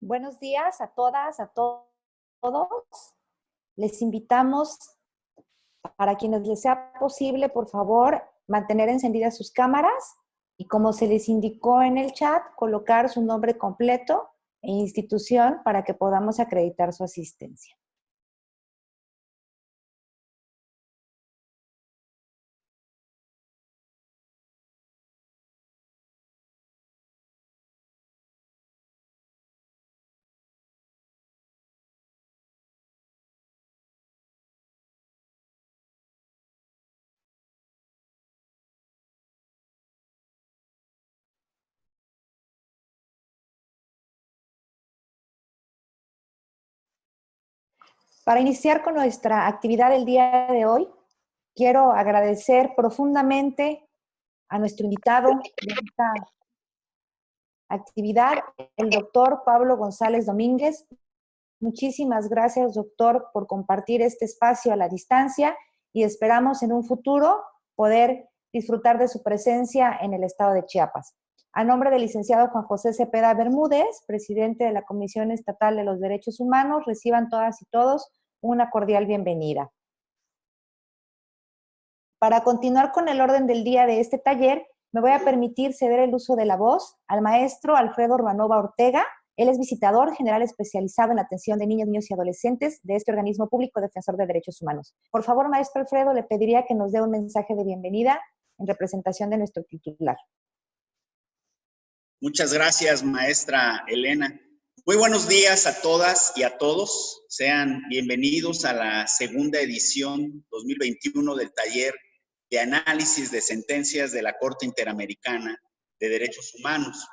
Buenos días a todas, todos. Les invitamos, para quienes les sea posible, por favor, mantener encendidas sus cámaras y, como se les indicó en el chat, colocar su nombre completo e institución para que podamos acreditar su asistencia. Para iniciar con nuestra actividad del día de hoy, quiero agradecer profundamente a nuestro invitado de esta actividad, el doctor Pablo González Domínguez. Muchísimas gracias, doctor, por compartir este espacio a la distancia y esperamos en un futuro poder disfrutar de su presencia en el estado de Chiapas. A nombre del licenciado Juan José Cepeda Bermúdez, presidente de la Comisión Estatal de los Derechos Humanos, reciban todas y todos una cordial bienvenida. Para continuar con el orden del día de este taller, me voy a permitir ceder el uso de la voz al maestro Alfredo Urbanova Ortega. Él es visitador general especializado en la atención de niños, niños y adolescentes de este organismo público defensor de derechos humanos. Por favor, maestro Alfredo, le pediría que nos dé un mensaje de bienvenida en representación de nuestro titular. Muchas gracias, maestra Elena. Muy buenos días a todas y a todos. Sean bienvenidos a la segunda edición 2021 del taller de análisis de sentencias de la Corte Interamericana de Derechos Humanos.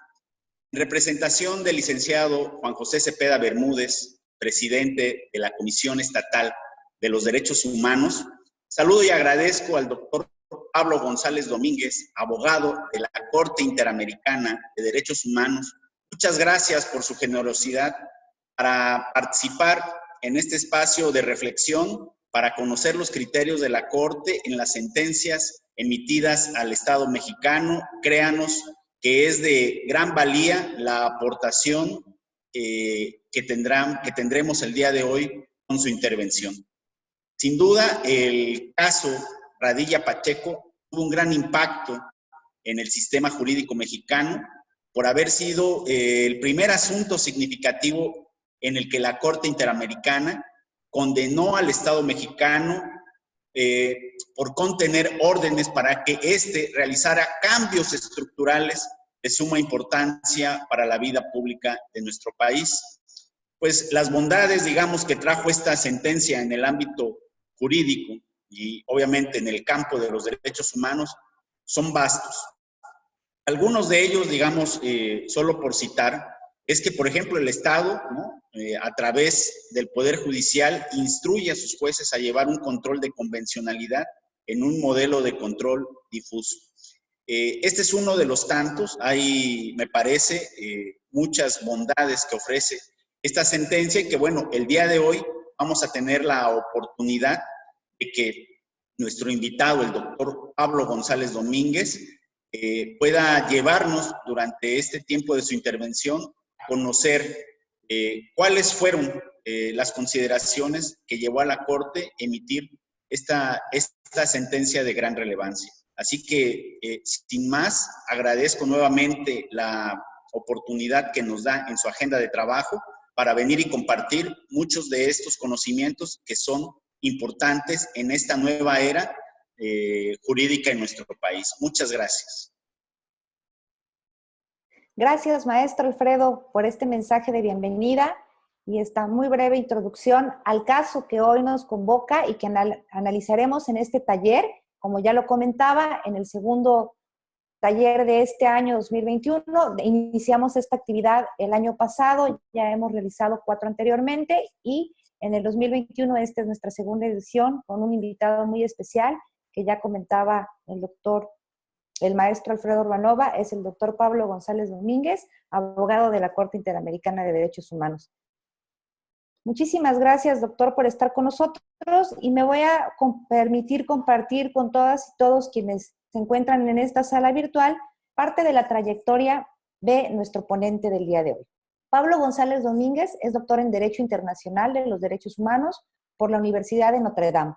En representación del licenciado Juan José Cepeda Bermúdez, presidente de la Comisión Estatal de los Derechos Humanos, saludo y agradezco al doctor Pablo González Domínguez, abogado de la Corte Interamericana de Derechos Humanos. Muchas gracias por su generosidad para participar en este espacio de reflexión para conocer los criterios de la Corte en las sentencias emitidas al Estado mexicano. Créanos que es de gran valía la aportación que tendremos el día de hoy con su intervención. Sin duda, el caso Radilla Pacheco tuvo un gran impacto en el sistema jurídico mexicano por haber sido el primer asunto significativo en el que la Corte Interamericana condenó al Estado mexicano por contener órdenes para que éste realizara cambios estructurales de suma importancia para la vida pública de nuestro país. Pues las bondades, digamos, que trajo esta sentencia en el ámbito jurídico y obviamente en el campo de los derechos humanos son vastos. Algunos de ellos, digamos, solo por citar, es que, por ejemplo, el Estado, ¿no? A través del Poder Judicial, instruye a sus jueces a llevar un control de convencionalidad en un modelo de control difuso. Este es uno de los tantos. Hay, me parece, muchas bondades que ofrece esta sentencia y que, bueno, el día de hoy vamos a tener la oportunidad de que nuestro invitado, el doctor Pablo González Domínguez, pueda llevarnos durante este tiempo de su intervención a conocer cuáles fueron las consideraciones que llevó a la Corte a emitir esta sentencia de gran relevancia. Así que, sin más, agradezco nuevamente la oportunidad que nos da en su agenda de trabajo para venir y compartir muchos de estos conocimientos que son importantes en esta nueva era jurídica en nuestro país. Muchas gracias. Gracias, maestro Alfredo, por este mensaje de bienvenida y esta muy breve introducción al caso que hoy nos convoca y que analizaremos en este taller. Como ya lo comentaba, en el segundo taller de este año 2021, iniciamos esta actividad el año pasado, ya hemos realizado 4 anteriormente y en el 2021 esta es nuestra segunda edición con un invitado muy especial que ya comentaba el maestro Alfredo Urbanova, es el doctor Pablo González Domínguez, abogado de la Corte Interamericana de Derechos Humanos. Muchísimas gracias, doctor, por estar con nosotros y me voy a permitir compartir con todas y todos quienes se encuentran en esta sala virtual parte de la trayectoria de nuestro ponente del día de hoy. Pablo González Domínguez es doctor en Derecho Internacional de los Derechos Humanos por la Universidad de Notre Dame,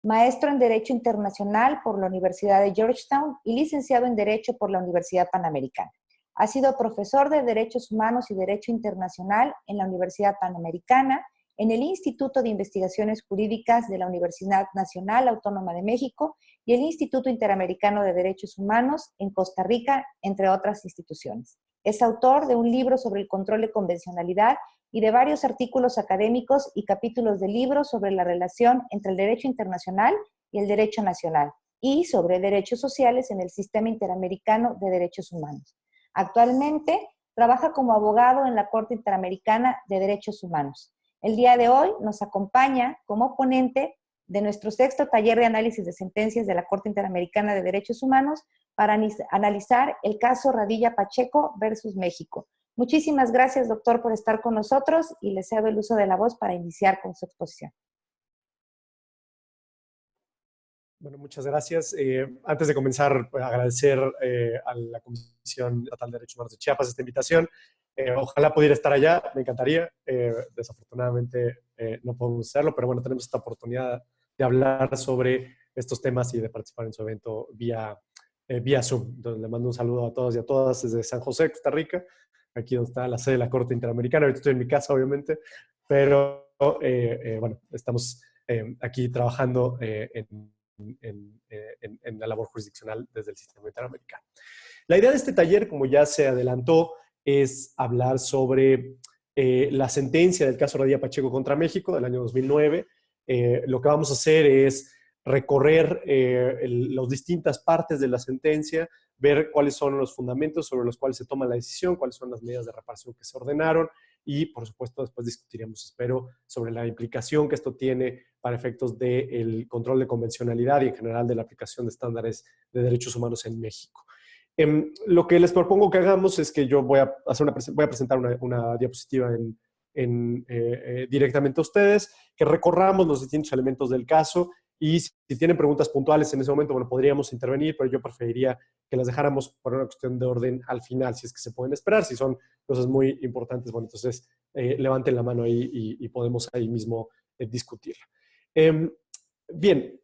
maestro en Derecho Internacional por la Universidad de Georgetown y licenciado en Derecho por la Universidad Panamericana. Ha sido profesor de Derechos Humanos y Derecho Internacional en la Universidad Panamericana, en el Instituto de Investigaciones Jurídicas de la Universidad Nacional Autónoma de México y el Instituto Interamericano de Derechos Humanos en Costa Rica, entre otras instituciones. Es autor de un libro sobre el control de convencionalidad y de varios artículos académicos y capítulos de libros sobre la relación entre el derecho internacional y el derecho nacional, y sobre derechos sociales en el Sistema Interamericano de Derechos Humanos. Actualmente trabaja como abogado en la Corte Interamericana de Derechos Humanos. El día de hoy nos acompaña como ponente de nuestro sexto taller de análisis de sentencias de la Corte Interamericana de Derechos Humanos para analizar el caso Radilla Pacheco versus México. Muchísimas gracias, doctor, por estar con nosotros y le cedo el uso de la voz para iniciar con su exposición. Bueno, muchas gracias. Antes de comenzar, pues, agradecer a la Comisión Estatal de Derechos Humanos de Chiapas esta invitación. Ojalá pudiera estar allá, me encantaría. Desafortunadamente no podemos hacerlo, pero bueno, tenemos esta oportunidad de hablar sobre estos temas y de participar en su evento vía Zoom. Entonces, le mando un saludo a todos y a todas desde San José, Costa Rica, aquí donde está la sede de la Corte Interamericana. Ahorita estoy en mi casa, obviamente, pero bueno, estamos aquí trabajando en la labor jurisdiccional desde el sistema interamericano. La idea de este taller, como ya se adelantó, es hablar sobre la sentencia del caso Radilla Pacheco contra México del año 2009. Lo que vamos a hacer es recorrer las distintas partes de la sentencia, ver cuáles son los fundamentos sobre los cuales se toma la decisión, cuáles son las medidas de reparación que se ordenaron y, por supuesto, después discutiremos, espero, sobre la implicación que esto tiene para efectos del control de convencionalidad y, en general, de la aplicación de estándares de derechos humanos en México. Lo que les propongo que hagamos es que yo voy a presentar una diapositiva directamente a ustedes, que recorramos los distintos elementos del caso y si tienen preguntas puntuales en ese momento, bueno, podríamos intervenir, pero yo preferiría que las dejáramos por una cuestión de orden al final, si es que se pueden esperar. Si son cosas muy importantes, bueno, entonces levanten la mano ahí y podemos ahí mismo discutirla. Bien,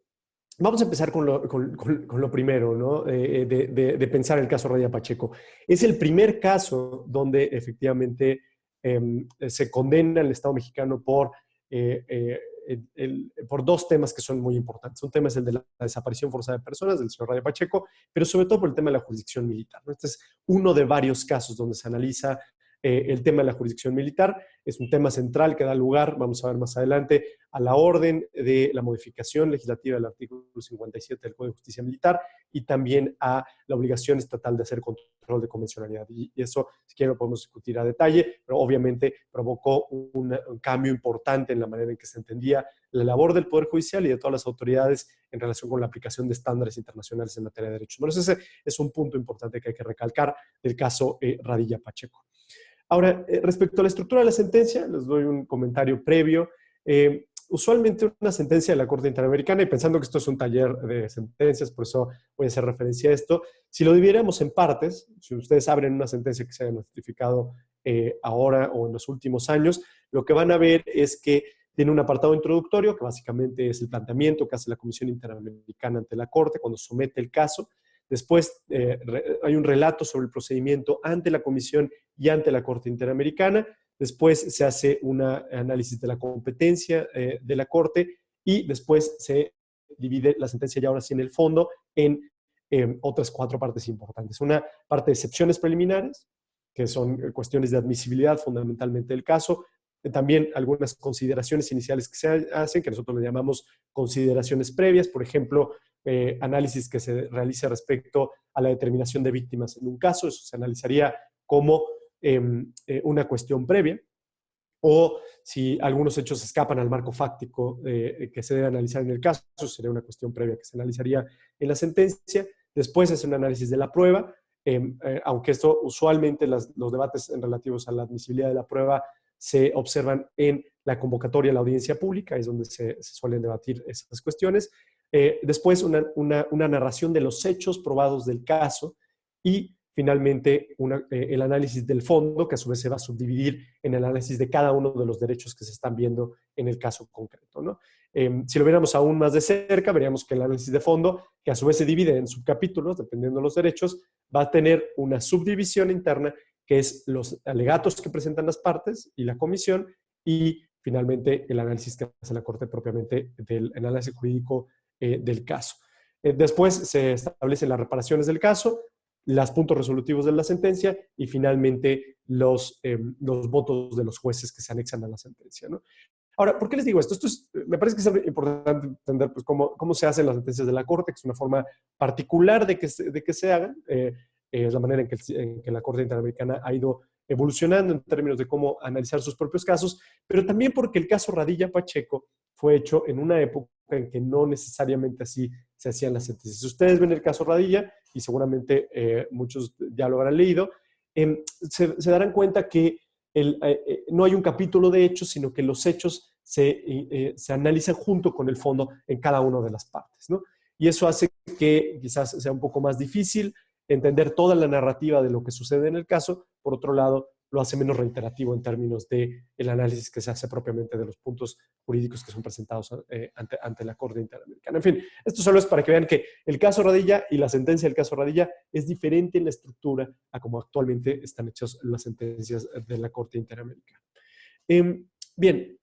vamos a empezar con lo primero, ¿no? De pensar el caso Radilla Pacheco. Es el primer caso donde efectivamente se condena al Estado mexicano por dos temas que son muy importantes. Un tema es el de la desaparición forzada de personas del señor Radilla Pacheco, pero sobre todo por el tema de la jurisdicción militar, ¿no? Este es uno de varios casos donde se analiza el tema de la jurisdicción militar. Es un tema central que da lugar, vamos a ver más adelante, a la orden de la modificación legislativa del artículo 57 del Código de Justicia Militar y también a la obligación estatal de hacer control de convencionalidad. Y eso, si quieren, lo podemos discutir a detalle, pero obviamente provocó un cambio importante en la manera en que se entendía la labor del Poder Judicial y de todas las autoridades en relación con la aplicación de estándares internacionales en materia de derechos humanos. Ese es un punto importante que hay que recalcar del caso Radilla Pacheco. Ahora, respecto a la estructura de la sentencia, les doy un comentario previo. Usualmente una sentencia de la Corte Interamericana, y pensando que esto es un taller de sentencias, por eso voy a hacer referencia a esto, si lo dividiéramos en partes, si ustedes abren una sentencia que se haya notificado ahora o en los últimos años, lo que van a ver es que tiene un apartado introductorio, que básicamente es el planteamiento que hace la Comisión Interamericana ante la Corte cuando somete el caso. Después hay un relato sobre el procedimiento ante la Comisión y ante la Corte Interamericana. Después se hace un análisis de la competencia de la Corte y después se divide la sentencia ya ahora sí en el fondo en otras 4 partes importantes. Una parte de excepciones preliminares, que son cuestiones de admisibilidad fundamentalmente del caso. También algunas consideraciones iniciales que se hacen, que nosotros le llamamos consideraciones previas, por ejemplo, análisis que se realiza respecto a la determinación de víctimas en un caso. Eso se analizaría como una cuestión previa, o si algunos hechos escapan al marco fáctico que se debe analizar en el caso, sería una cuestión previa que se analizaría en la sentencia. Después es un análisis de la prueba, aunque esto usualmente los debates relativos a la admisibilidad de la prueba se observan en la convocatoria a la audiencia pública, es donde se suelen debatir esas cuestiones. Después una narración de los hechos probados del caso y finalmente el análisis del fondo, que a su vez se va a subdividir en el análisis de cada uno de los derechos que se están viendo en el caso concreto, ¿no? Si lo viéramos aún más de cerca, veríamos que el análisis de fondo, que a su vez se divide en subcapítulos, dependiendo de los derechos, va a tener una subdivisión interna, que es los alegatos que presentan las partes y la comisión, y finalmente el análisis que hace la Corte propiamente del análisis jurídico del caso. Después se establecen las reparaciones del caso, los puntos resolutivos de la sentencia y finalmente los votos de los jueces que se anexan a la sentencia, ¿no? Ahora, ¿por qué les digo esto? Me parece que es importante entender pues, cómo se hacen las sentencias de la Corte, que es una forma particular de que se hagan. Es la manera en que la Corte Interamericana ha ido evolucionando en términos de cómo analizar sus propios casos, pero también porque el caso Radilla Pacheco fue hecho en una época en que no necesariamente así se hacían las sentencias. Si ustedes ven el caso Radilla, y seguramente muchos ya lo habrán leído, se darán cuenta que no hay un capítulo de hechos, sino que los hechos se analizan junto con el fondo en cada una de las partes, ¿no? Y eso hace que quizás sea un poco más difícil entender toda la narrativa de lo que sucede en el caso. Por otro lado, lo hace menos reiterativo en términos del análisis que se hace propiamente de los puntos jurídicos que son presentados ante la Corte Interamericana. En fin, esto solo es para que vean que el caso Radilla y la sentencia del caso Radilla es diferente en la estructura a como actualmente están hechas las sentencias de la Corte Interamericana. Bien,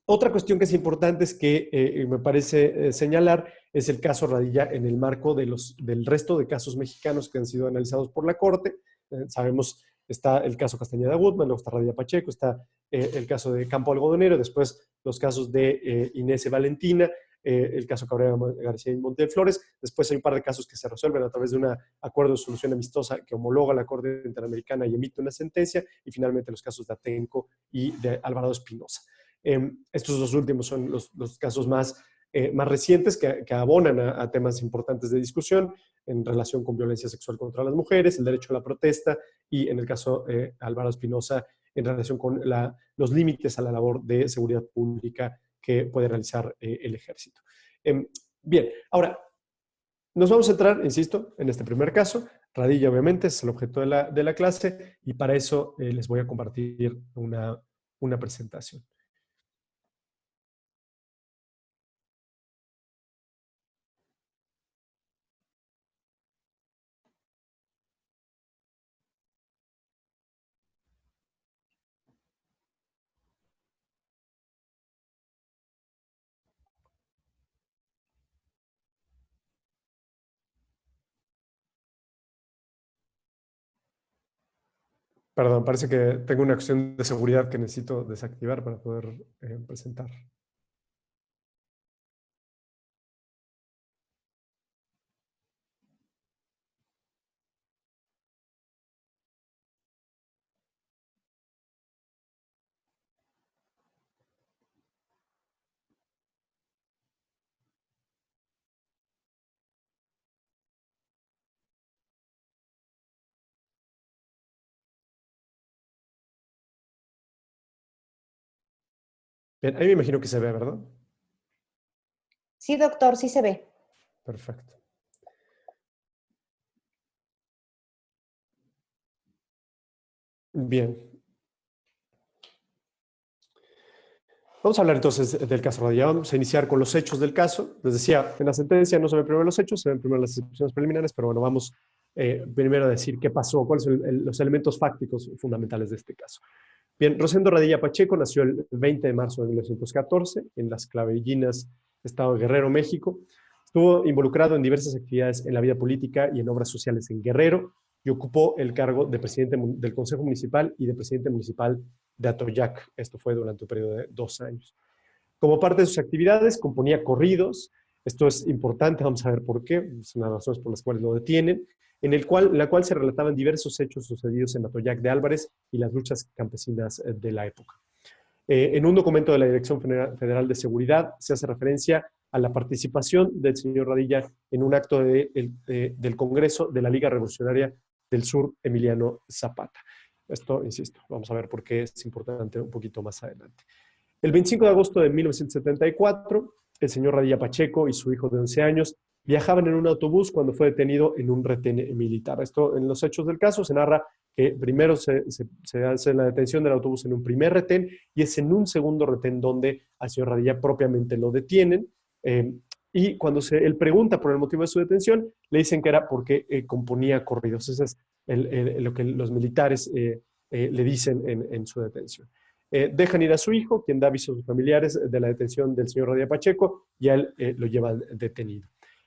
otra cuestión que es importante es que me parece señalar es el caso Radilla en el marco del resto de casos mexicanos que han sido analizados por la Corte. Sabemos, está el caso Castañeda Gutman, luego está Radilla Pacheco, está el caso de Campo Algodonero, después los casos de Inés y Valentina, el caso Cabrera García y Monteflores. Después hay un par de casos que se resuelven a través de un acuerdo de solución amistosa que homologa la Corte Interamericana y emite una sentencia, y finalmente los casos de Atenco y de Alvarado Espinosa. Estos dos últimos son los casos más recientes que abonan a temas importantes de discusión en relación con violencia sexual contra las mujeres, el derecho a la protesta y, en el caso Alvarado Espinosa, en relación con los límites a la labor de seguridad pública que puede realizar el ejército. Bien, ahora nos vamos a centrar, insisto, en este primer caso. Radilla, obviamente, es el objeto de la clase, y para eso les voy a compartir una presentación. Perdón, parece que tengo una cuestión de seguridad que necesito desactivar para poder presentar. Bien, ahí me imagino que se ve, ¿verdad? Sí, doctor, sí se ve. Perfecto. Bien. Vamos a hablar entonces del caso Radilla. Vamos a iniciar con los hechos del caso. Les decía, en la sentencia no se ven primero los hechos, se ven primero las excepciones preliminares, pero bueno, vamos primero a decir qué pasó, cuáles son los elementos fácticos fundamentales de este caso. Bien, Rosendo Radilla Pacheco nació el 20 de marzo de 1914 en Las Clavellinas, Estado de Guerrero, México. Estuvo involucrado en diversas actividades en la vida política y en obras sociales en Guerrero, y ocupó el cargo de presidente del Consejo Municipal y de presidente municipal de Atoyac. Esto fue durante un periodo de 2 años. Como parte de sus actividades, componía corridos. Esto es importante, vamos a ver por qué, es una de las razones por las cuales lo detienen, en la cual se relataban diversos hechos sucedidos en Atoyac de Álvarez y las luchas campesinas de la época. En un documento de la Dirección Federal de Seguridad se hace referencia a la participación del señor Radilla en un acto del Congreso de la Liga Revolucionaria del Sur, Emiliano Zapata. Esto, insisto, vamos a ver por qué es importante un poquito más adelante. El 25 de agosto de 1974, el señor Radilla Pacheco y su hijo de 11 años viajaban en un autobús cuando fue detenido en un retén militar. Esto, en los hechos del caso, se narra que primero se hace la detención del autobús en un primer retén y es en un segundo retén donde al señor Radilla propiamente lo detienen. Y cuando él pregunta por el motivo de su detención, le dicen que era porque componía corridos. Eso es lo que los militares le dicen en su detención. Dejan ir a su hijo, quien da aviso a sus familiares de la detención del señor Radilla Pacheco, y a él lo llevan detenido.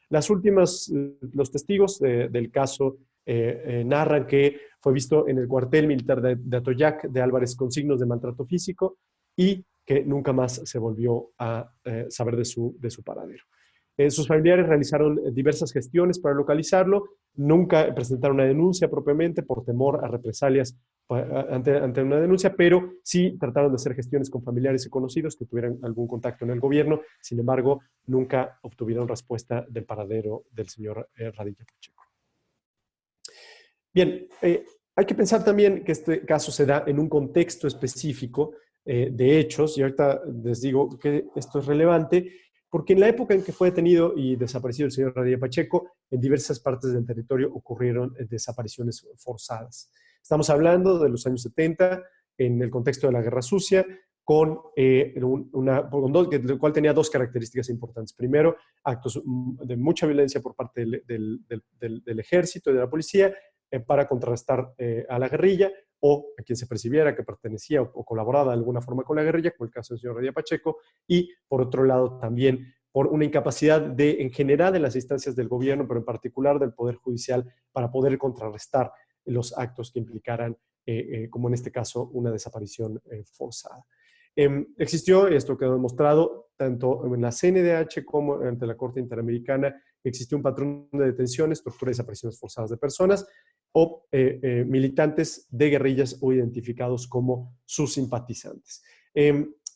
Los testigos del caso narran que fue visto en el cuartel militar de Atoyac de Álvarez con signos de maltrato físico y que nunca más se volvió a saber de su paradero. Sus familiares realizaron diversas gestiones para localizarlo, nunca presentaron una denuncia propiamente por temor a represalias ante una denuncia, pero sí trataron de hacer gestiones con familiares y conocidos que tuvieran algún contacto en el gobierno. Sin embargo, nunca obtuvieron respuesta del paradero del señor Radilla Pacheco. Bien, hay que pensar también que este caso se da en un contexto específico de hechos, y ahorita les digo que esto es relevante, porque en la época en que fue detenido y desaparecido el señor Radilla Pacheco, en diversas partes del territorio ocurrieron desapariciones forzadas. Estamos hablando de los años 70, en el contexto de la Guerra Sucia, el cual tenía dos características importantes. Primero, actos de mucha violencia por parte del ejército y de la policía para contrarrestar a la guerrilla o a quien se percibiera que pertenecía o colaboraba de alguna forma con la guerrilla, como el caso del señor Radilla Pacheco, y por otro lado también por una incapacidad en general de las instancias del gobierno, pero en particular del Poder Judicial, para poder contrarrestar los actos que implicaran, como en este caso, una desaparición forzada. Existió, esto quedó demostrado, tanto en la CNDH como ante la Corte Interamericana, existió un patrón de detenciones, tortura y desapariciones forzadas de personas o militantes de guerrillas o identificados como sus simpatizantes.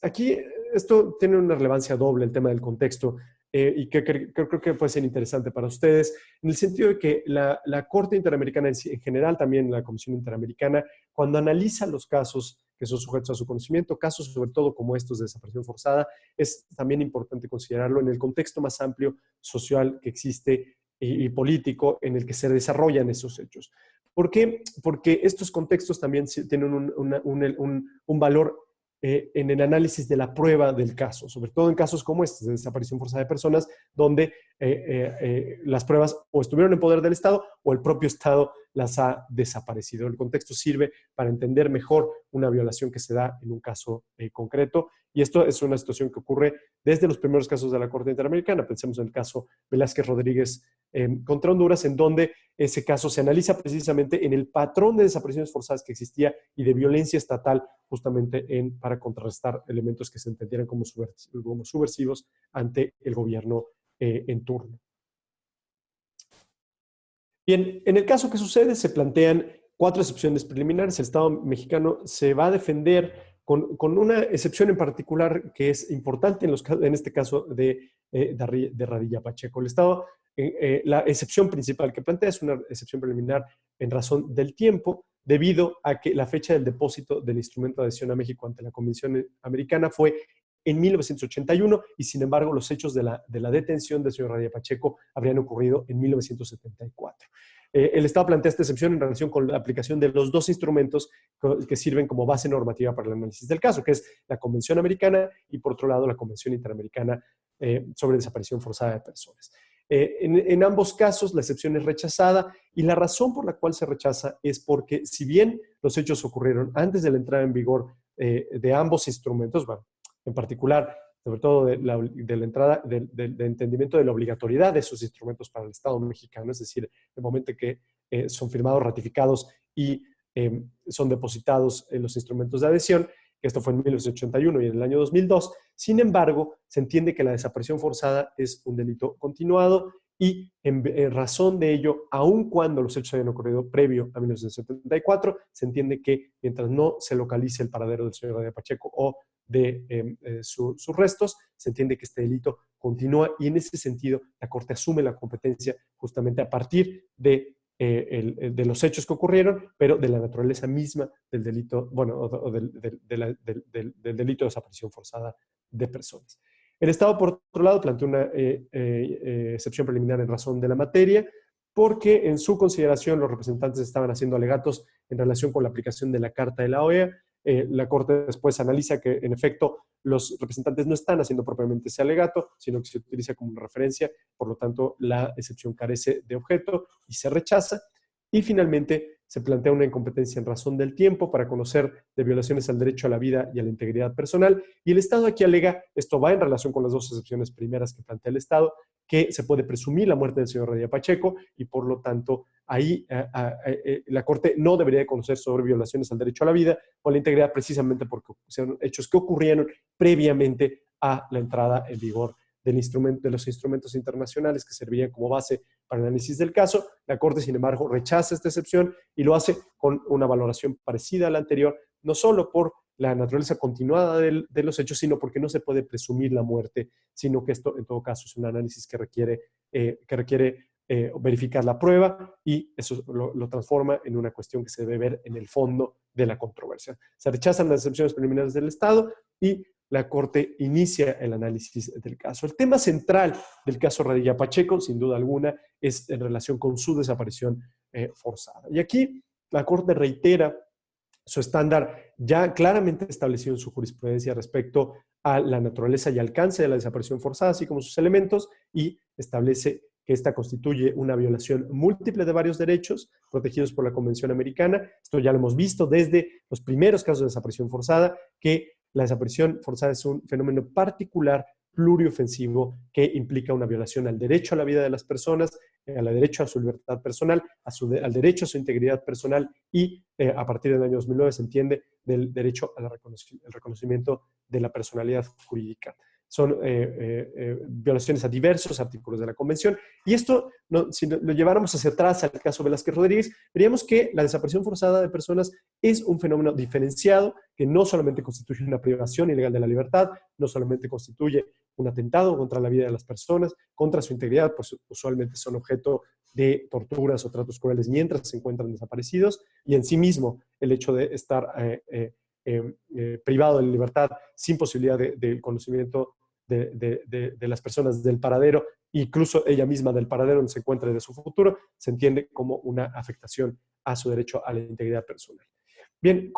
Aquí esto tiene una relevancia doble, el tema del contexto, y que creo que puede ser interesante para ustedes, en el sentido de que la Corte Interamericana en general, también la Comisión Interamericana, cuando analiza los casos que son sujetos a su conocimiento, casos sobre todo como estos de desaparición forzada, es también importante considerarlo en el contexto más amplio social que existe y político en el que se desarrollan esos hechos. ¿Por qué? Porque estos contextos también tienen un valor en el análisis de la prueba del caso, sobre todo en casos como estos de desaparición forzada de personas, donde las pruebas o estuvieron en poder del Estado o el propio Estado las ha desaparecido. El contexto sirve para entender mejor una violación que se da en un caso concreto, y esto es una situación que ocurre desde los primeros casos de la Corte Interamericana. Pensemos en el caso Velázquez Rodríguez contra Honduras, en donde ese caso se analiza precisamente en el patrón de desapariciones forzadas que existía y de violencia estatal, justamente para contrarrestar elementos que se entendieran como subversivos ante el gobierno en turno. Bien, en el caso que sucede se plantean 4 excepciones preliminares. El Estado mexicano se va a defender con una excepción en particular que es importante en este caso de Radilla Pacheco. El Estado, la excepción principal que plantea es una excepción preliminar en razón del tiempo, debido a que la fecha del depósito del instrumento de adhesión a México ante la Convención Americana fue en 1981, y sin embargo los hechos de la detención del señor Radilla Pacheco habrían ocurrido en 1974. El Estado plantea esta excepción en relación con la aplicación de los 2 instrumentos que sirven como base normativa para el análisis del caso, que es la Convención Americana y, por otro lado, la Convención Interamericana sobre desaparición forzada de personas. En ambos casos, la excepción es rechazada, y la razón por la cual se rechaza es porque, si bien los hechos ocurrieron antes de la entrada en vigor de ambos instrumentos, bueno, en particular, sobre todo de la entrada del entendimiento de la obligatoriedad de esos instrumentos para el Estado mexicano, es decir, el momento en que son firmados, ratificados y son depositados en los instrumentos de adhesión, que esto fue en 1981 y en el año 2002. Sin embargo, se entiende que la desaparición forzada es un delito continuado, y en razón de ello, aun cuando los hechos hayan ocurrido previo a 1974, se entiende que mientras no se localice el paradero del señor Radilla Pacheco o de sus restos, se entiende que este delito continúa, y en ese sentido la Corte asume la competencia justamente a partir de los hechos que ocurrieron, pero de la naturaleza misma del delito, bueno, del delito de desaparición forzada de personas. El Estado, por otro lado, planteó una excepción preliminar en razón de la materia, porque en su consideración los representantes estaban haciendo alegatos en relación con la aplicación de la Carta de la OEA. La Corte después analiza que, en efecto, los representantes no están haciendo propiamente ese alegato, sino que se utiliza como una referencia, por lo tanto, la excepción carece de objeto y se rechaza. Y finalmente, se plantea una incompetencia en razón del tiempo para conocer de violaciones al derecho a la vida y a la integridad personal. Y el Estado aquí alega, esto va en relación con las dos excepciones primeras que plantea el Estado, que se puede presumir la muerte del señor Radilla Pacheco y por lo tanto ahí la Corte no debería de conocer sobre violaciones al derecho a la vida o a la integridad precisamente porque son hechos que ocurrieron previamente a la entrada en vigor de los instrumentos internacionales que servían como base para el análisis del caso. La Corte, sin embargo, rechaza esta excepción y lo hace con una valoración parecida a la anterior, no solo por la naturaleza continuada de los hechos, sino porque no se puede presumir la muerte, sino que esto, en todo caso, es un análisis que requiere verificar la prueba y eso lo transforma en una cuestión que se debe ver en el fondo de la controversia. Se rechazan las excepciones preliminares del Estado y la Corte inicia el análisis del caso. El tema central del caso Radilla Pacheco, sin duda alguna, es en relación con su desaparición forzada. Y aquí la Corte reitera su estándar ya claramente establecido en su jurisprudencia respecto a la naturaleza y alcance de la desaparición forzada, así como sus elementos, y establece que esta constituye una violación múltiple de varios derechos protegidos por la Convención Americana. Esto ya lo hemos visto desde los primeros casos de desaparición forzada, que la desaparición forzada es un fenómeno particular, pluriofensivo, que implica una violación al derecho a la vida de las personas, al derecho a su libertad personal, al derecho a su integridad personal y a partir del año 2009 se entiende del derecho al reconocimiento de la personalidad jurídica. Son violaciones a diversos artículos de la Convención. Y esto, si lo lleváramos hacia atrás al caso Velázquez Rodríguez, veríamos que la desaparición forzada de personas es un fenómeno diferenciado que no solamente constituye una privación ilegal de la libertad, no solamente constituye un atentado contra la vida de las personas, contra su integridad, pues usualmente son objeto de torturas o tratos crueles mientras se encuentran desaparecidos, y en sí mismo el hecho de estar privado de libertad sin posibilidad de conocimiento de las personas del paradero, incluso ella misma del paradero donde se encuentra de su futuro, se entiende como una afectación a su derecho a la integridad personal. Bien,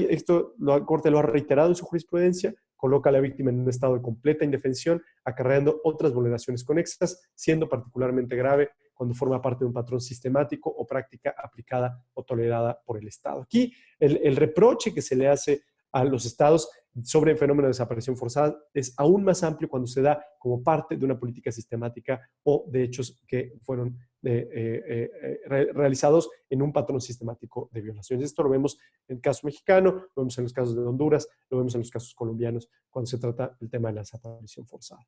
esto la Corte lo ha reiterado en su jurisprudencia, coloca a la víctima en un estado de completa indefensión, acarreando otras vulneraciones conexas, siendo particularmente grave cuando forma parte de un patrón sistemático o práctica aplicada o tolerada por el Estado. Aquí el reproche que se le hace a los estados sobre el fenómeno de desaparición forzada es aún más amplio cuando se da como parte de una política sistemática o de hechos que fueron realizados en un patrón sistemático de violaciones. Esto lo vemos en el caso mexicano, lo vemos en los casos de Honduras, lo vemos en los casos colombianos cuando se trata del tema de la desaparición forzada.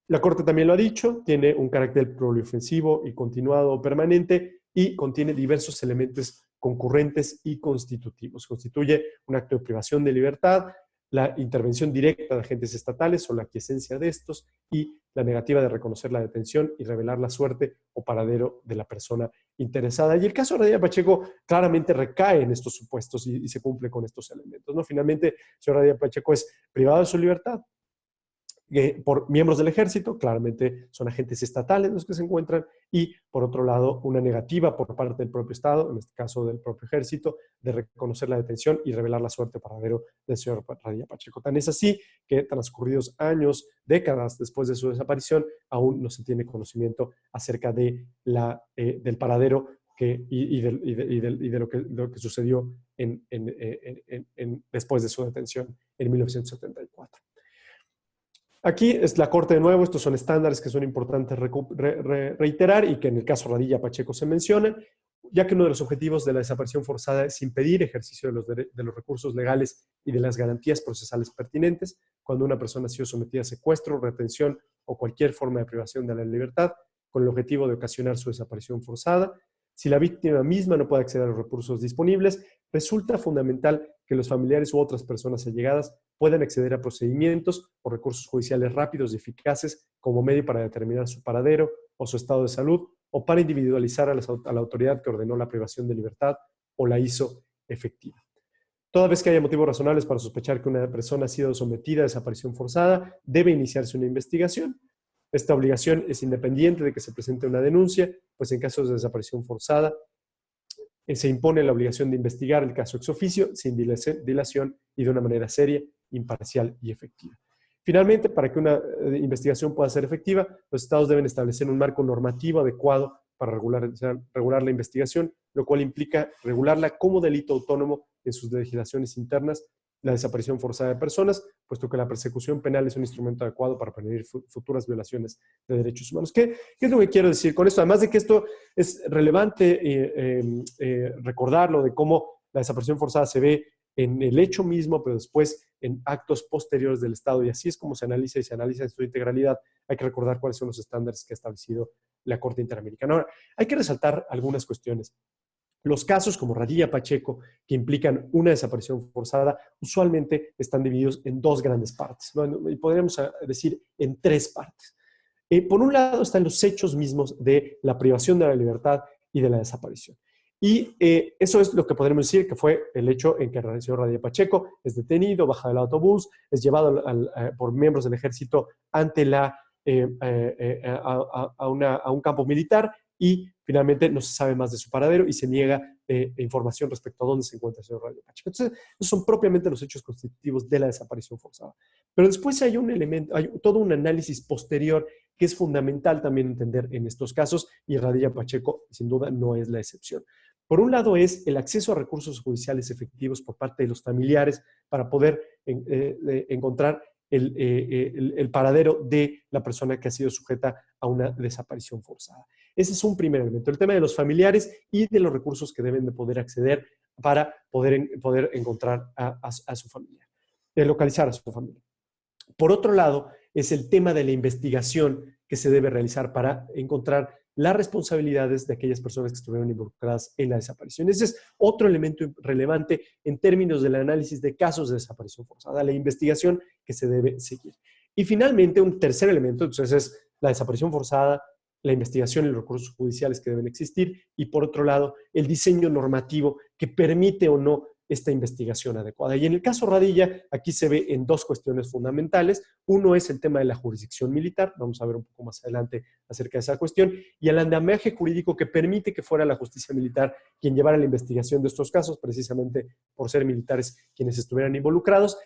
La Corte también lo ha dicho, tiene un carácter pluriofensivo y continuado o permanente y contiene diversos elementos concurrentes y constitutivos. Constituye un acto de privación de libertad, la intervención directa de agentes estatales o la aquiescencia de estos y la negativa de reconocer la detención y revelar la suerte o paradero de la persona interesada. Y el caso de Radilla Pacheco claramente recae en estos supuestos y se cumple con estos elementos, ¿no? Finalmente, el señor Radilla Pacheco es privado de su libertad por miembros del ejército, claramente son agentes estatales los que se encuentran, y por otro lado, una negativa por parte del propio Estado, en este caso del propio ejército, de reconocer la detención y revelar la suerte o paradero del señor Radilla Pacheco. Tan es así que transcurridos años, décadas después de su desaparición, aún no se tiene conocimiento acerca de del paradero y de lo que sucedió después de su detención en 1974. Aquí es la Corte de nuevo, estos son estándares que son importantes reiterar y que en el caso Radilla Pacheco se mencionan, ya que uno de los objetivos de la desaparición forzada es impedir ejercicio de los recursos legales y de las garantías procesales pertinentes cuando una persona ha sido sometida a secuestro, retención o cualquier forma de privación de la libertad con el objetivo de ocasionar su desaparición forzada. Si la víctima misma no puede acceder a los recursos disponibles, resulta fundamental que los familiares u otras personas allegadas puedan acceder a procedimientos o recursos judiciales rápidos y eficaces como medio para determinar su paradero o su estado de salud o para individualizar a la autoridad que ordenó la privación de libertad o la hizo efectiva. Toda vez que haya motivos razonables para sospechar que una persona ha sido sometida a desaparición forzada, debe iniciarse una investigación. Esta obligación es independiente de que se presente una denuncia, pues en casos de desaparición forzada se impone la obligación de investigar el caso ex oficio, sin dilación y de una manera seria, imparcial y efectiva. Finalmente, para que una investigación pueda ser efectiva, los estados deben establecer un marco normativo adecuado para regular la investigación, lo cual implica regularla como delito autónomo en sus legislaciones internas, la desaparición forzada de personas, puesto que la persecución penal es un instrumento adecuado para prevenir futuras violaciones de derechos humanos. ¿Qué es lo que quiero decir con esto? Además de que esto es relevante recordarlo de cómo la desaparición forzada se ve en el hecho mismo, pero después en actos posteriores del Estado, y así es como se analiza y se analiza en su integralidad. Hay que recordar cuáles son los estándares que ha establecido la Corte Interamericana. Ahora, hay que resaltar algunas cuestiones. Los casos como Radilla Pacheco, que implican una desaparición forzada, usualmente están divididos en dos grandes partes, ¿no? Y podríamos decir en tres partes. Por un lado están los hechos mismos de la privación de la libertad y de la desaparición. Y eso es lo que podríamos decir que fue el hecho en que el señor Radilla Pacheco es detenido, baja del autobús, es llevado por miembros del ejército ante a un campo militar y finalmente no se sabe más de su paradero y se niega información respecto a dónde se encuentra el señor Radilla Pacheco. Entonces, esos son propiamente los hechos constitutivos de la desaparición forzada. Pero después hay un elemento, hay todo un análisis posterior que es fundamental también entender en estos casos, y Radilla Pacheco sin duda no es la excepción. Por un lado es el acceso a recursos judiciales efectivos por parte de los familiares para poder encontrar el paradero de la persona que ha sido sujeta a una desaparición forzada. Ese es un primer elemento, el tema de los familiares y de los recursos que deben de poder acceder para poder encontrar a su familia, localizar a su familia. Por otro lado, es el tema de la investigación que se debe realizar para encontrar las responsabilidades de aquellas personas que estuvieron involucradas en la desaparición. Ese es otro elemento relevante en términos del análisis de casos de desaparición forzada, la investigación que se debe seguir. Y finalmente, un tercer elemento, entonces, es la desaparición forzada, la investigación y los recursos judiciales que deben existir, y por otro lado, el diseño normativo que permite o no esta investigación adecuada. Y en el caso Radilla, aquí se ve en dos cuestiones fundamentales. Uno es el tema de la jurisdicción militar, vamos a ver un poco más adelante acerca de esa cuestión, y el andamiaje jurídico que permite que fuera la justicia militar quien llevara la investigación de estos casos, precisamente por ser militares quienes estuvieran involucrados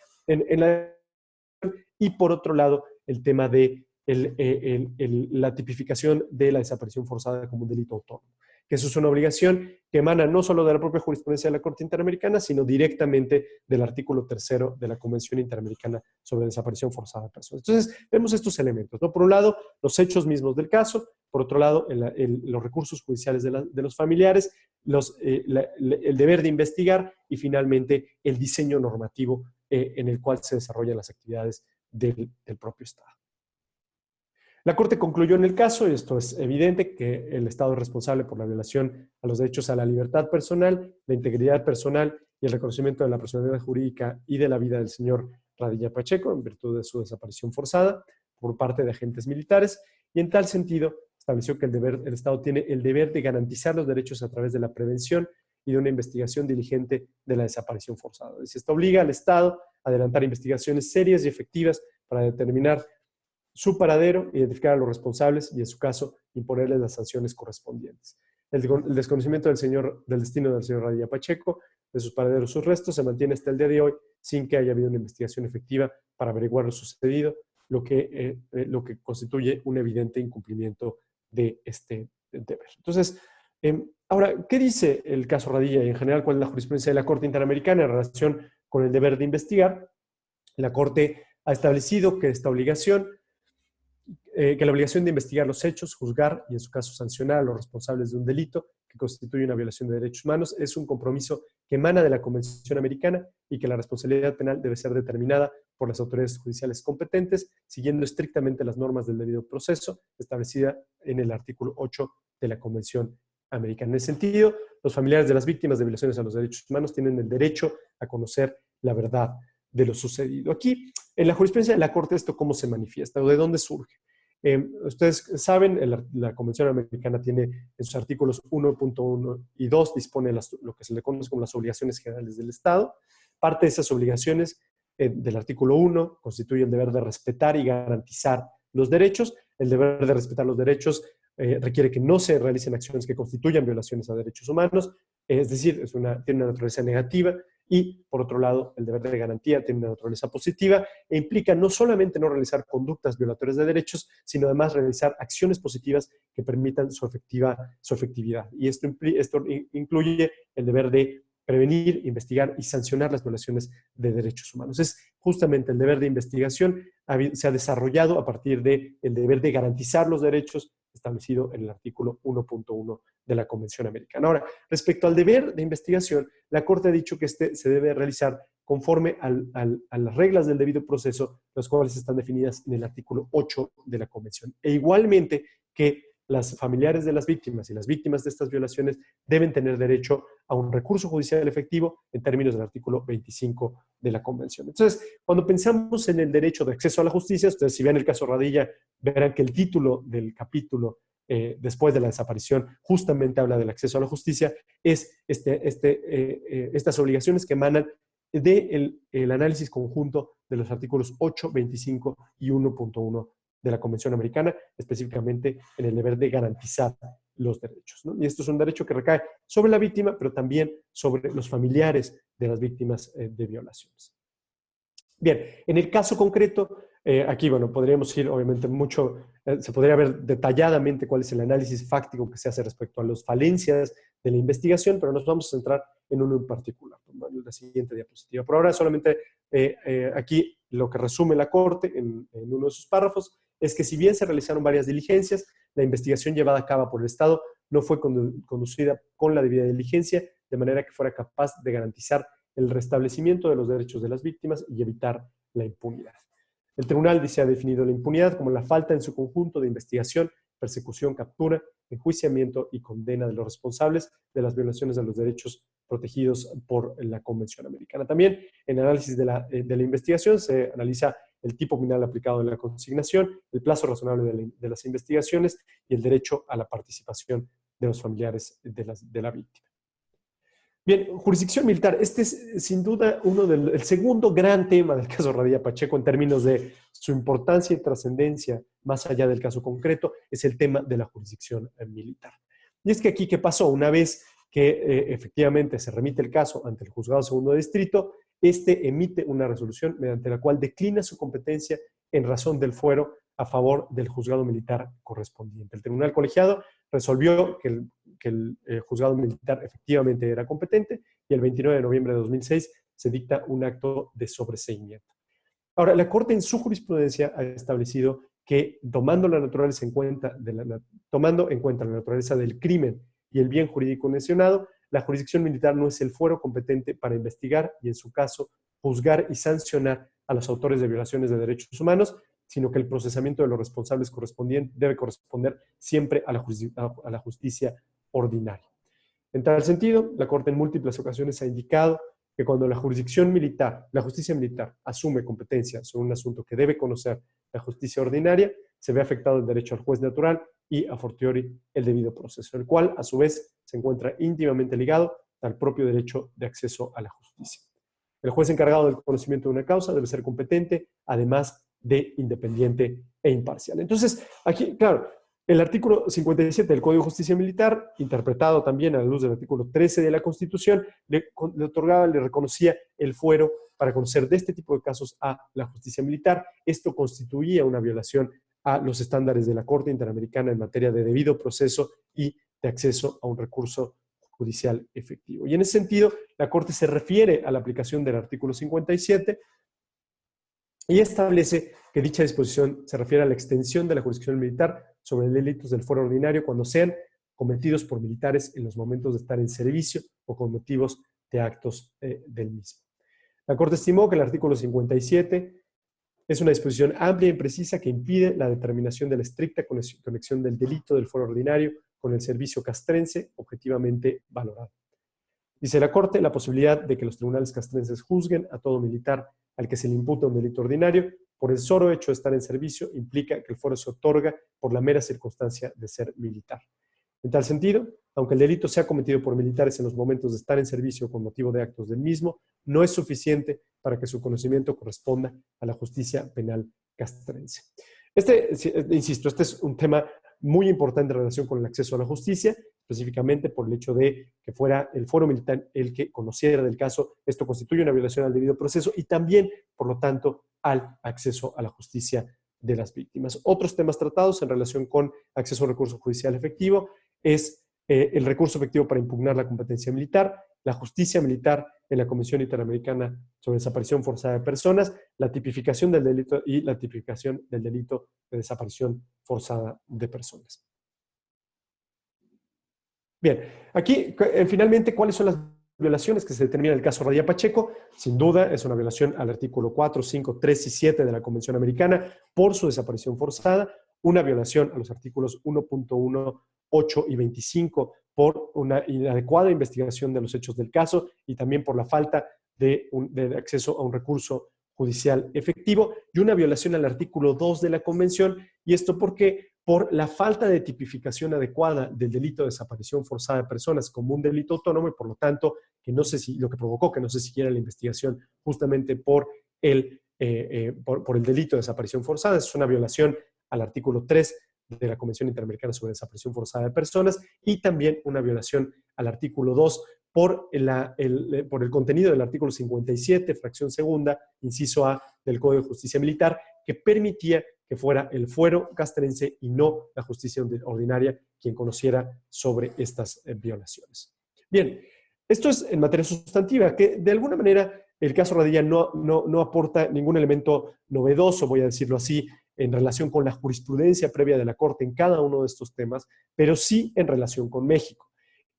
y por otro lado, el tema de la tipificación de la desaparición forzada como un delito autónomo, que eso es una obligación que emana no solo de la propia jurisprudencia de la Corte Interamericana, sino directamente del artículo 3º de la Convención Interamericana sobre Desaparición Forzada de Personas. Entonces, vemos estos elementos, ¿no? Por un lado, los hechos mismos del caso, por otro lado, los recursos judiciales de los familiares, el deber de investigar y finalmente el diseño normativo en el cual se desarrollan las actividades del propio Estado. La Corte concluyó en el caso, y esto es evidente, que el Estado es responsable por la violación a los derechos a la libertad personal, la integridad personal y el reconocimiento de la personalidad jurídica y de la vida del señor Radilla Pacheco en virtud de su desaparición forzada por parte de agentes militares, y en tal sentido estableció que el Estado tiene el deber de garantizar los derechos a través de la prevención y de una investigación diligente de la desaparición forzada. Es decir, esto obliga al Estado a adelantar investigaciones serias y efectivas para determinar su paradero, identificar a los responsables y, en su caso, imponerles las sanciones correspondientes. El desconocimiento del destino del señor Radilla Pacheco, de sus paraderos, sus restos, se mantiene hasta el día de hoy sin que haya habido una investigación efectiva para averiguar lo sucedido, lo que constituye un evidente incumplimiento de este deber. Entonces, ahora, ¿qué dice el caso Radilla y en general cuál es la jurisprudencia de la Corte Interamericana en relación con el deber de investigar? La Corte ha establecido que esta obligación que la obligación de investigar los hechos, juzgar y en su caso sancionar a los responsables de un delito que constituye una violación de derechos humanos es un compromiso que emana de la Convención Americana y que la responsabilidad penal debe ser determinada por las autoridades judiciales competentes, siguiendo estrictamente las normas del debido proceso establecida en el artículo 8 de la Convención Americana. En ese sentido, los familiares de las víctimas de violaciones a los derechos humanos tienen el derecho a conocer la verdad de lo sucedido. Aquí, en la jurisprudencia de la Corte, ¿esto cómo se manifiesta o de dónde surge? Ustedes saben, la Convención Americana tiene en sus artículos 1.1 y 2 dispone lo que se le conoce como las obligaciones generales del Estado, Parte de esas obligaciones del artículo 1 constituye el deber de respetar y garantizar los derechos. El deber de respetar los derechos requiere que no se realicen acciones que constituyan violaciones a derechos humanos, es decir, tiene una naturaleza negativa. Y, por otro lado, el deber de garantía tiene una naturaleza positiva e implica no solamente no realizar conductas violatorias de derechos, sino además realizar acciones positivas que permitan su efectividad. Y esto incluye el deber de prevenir, investigar y sancionar las violaciones de derechos humanos. Es justamente el deber de investigación se ha desarrollado a partir del deber de garantizar los derechos establecido en el artículo 1.1 de la Convención Americana. Ahora, respecto al deber de investigación, la Corte ha dicho que este se debe realizar conforme a las reglas del debido proceso, las cuales están definidas en el artículo 8 de la Convención. E igualmente que las familiares de las víctimas y las víctimas de estas violaciones deben tener derecho a un recurso judicial efectivo en términos del artículo 25 de la Convención. Entonces, cuando pensamos en el derecho de acceso a la justicia, ustedes si ven el caso Radilla, verán que el título del capítulo después de la desaparición justamente habla del acceso a la justicia, es estas obligaciones que emanan del análisis conjunto de los artículos 8, 25 y 1.1 de la Convención Americana, específicamente en el deber de garantizar los derechos, ¿no? Y esto es un derecho que recae sobre la víctima, pero también sobre los familiares de las víctimas de violaciones. Bien, en el caso concreto, aquí, bueno, podríamos ir obviamente mucho, se podría ver detalladamente cuál es el análisis fáctico que se hace respecto a las falencias de la investigación, pero nos vamos a centrar en uno en particular, en la siguiente diapositiva. Por ahora solamente aquí lo que resume la Corte en uno de sus párrafos es que si bien se realizaron varias diligencias, la investigación llevada a cabo por el Estado no fue conducida con la debida diligencia, de manera que fuera capaz de garantizar el restablecimiento de los derechos de las víctimas y evitar la impunidad. El tribunal se ha definido la impunidad como la falta en su conjunto de investigación, persecución, captura, enjuiciamiento y condena de los responsables de las violaciones de los derechos protegidos por la Convención Americana. También en el análisis de la investigación se analiza el tipo penal aplicado en la consignación, el plazo razonable de las investigaciones y el derecho a la participación de los familiares de la víctima. Bien, jurisdicción militar. Este es sin duda el segundo gran tema del caso Radilla Pacheco en términos de su importancia y trascendencia más allá del caso concreto, es el tema de la jurisdicción militar. Y es que aquí, ¿qué pasó? Una vez que efectivamente se remite el caso ante el Juzgado Segundo de Distrito, este emite una resolución mediante la cual declina su competencia en razón del fuero a favor del juzgado militar correspondiente. El tribunal colegiado resolvió que el juzgado militar efectivamente era competente y el 29 de noviembre de 2006 se dicta un acto de sobreseimiento. Ahora, la Corte en su jurisprudencia ha establecido que tomando en cuenta la naturaleza del crimen y el bien jurídico mencionado, la jurisdicción militar no es el fuero competente para investigar y, en su caso, juzgar y sancionar a los autores de violaciones de derechos humanos, sino que el procesamiento de los responsables debe corresponder siempre a la justicia ordinaria. En tal sentido, la Corte en múltiples ocasiones ha indicado que cuando la jurisdicción militar, la justicia militar, asume competencia sobre un asunto que debe conocer la justicia ordinaria, se ve afectado el derecho al juez natural y, a fortiori, el debido proceso, el cual, a su vez, se encuentra íntimamente ligado al propio derecho de acceso a la justicia. El juez encargado del conocimiento de una causa debe ser competente, además de independiente e imparcial. Entonces, aquí, claro, el artículo 57 del Código de Justicia Militar, interpretado también a la luz del artículo 13 de la Constitución, le reconocía el fuero para conocer de este tipo de casos a la justicia militar. Esto constituía una violación a los estándares de la Corte Interamericana en materia de debido proceso y de acceso a un recurso judicial efectivo. Y en ese sentido, la Corte se refiere a la aplicación del artículo 57 y establece que dicha disposición se refiere a la extensión de la jurisdicción militar sobre delitos del fuero ordinario cuando sean cometidos por militares en los momentos de estar en servicio o con motivos de actos del mismo. La Corte estimó que el artículo 57 es una disposición amplia y precisa que impide la determinación de la estricta conexión del delito del fuero ordinario con el servicio castrense objetivamente valorado. Dice la Corte, la posibilidad de que los tribunales castrenses juzguen a todo militar al que se le imputa un delito ordinario por el solo hecho de estar en servicio implica que el fuero se otorga por la mera circunstancia de ser militar. En tal sentido, aunque el delito sea cometido por militares en los momentos de estar en servicio con motivo de actos del mismo, no es suficiente para que su conocimiento corresponda a la justicia penal castrense. Insisto, este es un tema muy importante en relación con el acceso a la justicia, específicamente por el hecho de que fuera el foro militar el que conociera del caso. Esto constituye una violación al debido proceso y también, por lo tanto, al acceso a la justicia de las víctimas. Otros temas tratados en relación con acceso a un recurso judicial efectivo es el recurso efectivo para impugnar la competencia militar, la justicia militar en la Convención Interamericana sobre Desaparición Forzada de Personas, la tipificación del delito y la tipificación del delito de desaparición forzada de personas. Bien, aquí finalmente, ¿cuáles son las violaciones que se determinan en el caso Radilla Pacheco? Sin duda, es una violación al artículo 4, 5, 3 y 7 de la Convención Americana por su desaparición forzada, una violación a los artículos 1.1, 8 y 25 por una inadecuada investigación de los hechos del caso y también por la falta de acceso a un recurso judicial efectivo, y una violación al artículo 2 de la Convención. ¿Y esto por qué? Por la falta de tipificación adecuada del delito de desaparición forzada de personas como un delito autónomo y por lo tanto lo que provocó que no se siguiera la investigación justamente por el delito de desaparición forzada. Es una violación al artículo 3 de la Convención Interamericana sobre Desaparición Forzada de Personas y también una violación al artículo 2 por el contenido del artículo 57, fracción segunda, inciso A del Código de Justicia Militar, que permitía que fuera el fuero castrense y no la justicia ordinaria quien conociera sobre estas violaciones. Bien, esto es en materia sustantiva, que de alguna manera el caso Radilla no aporta ningún elemento novedoso, voy a decirlo así, en relación con la jurisprudencia previa de la Corte en cada uno de estos temas, pero sí en relación con México.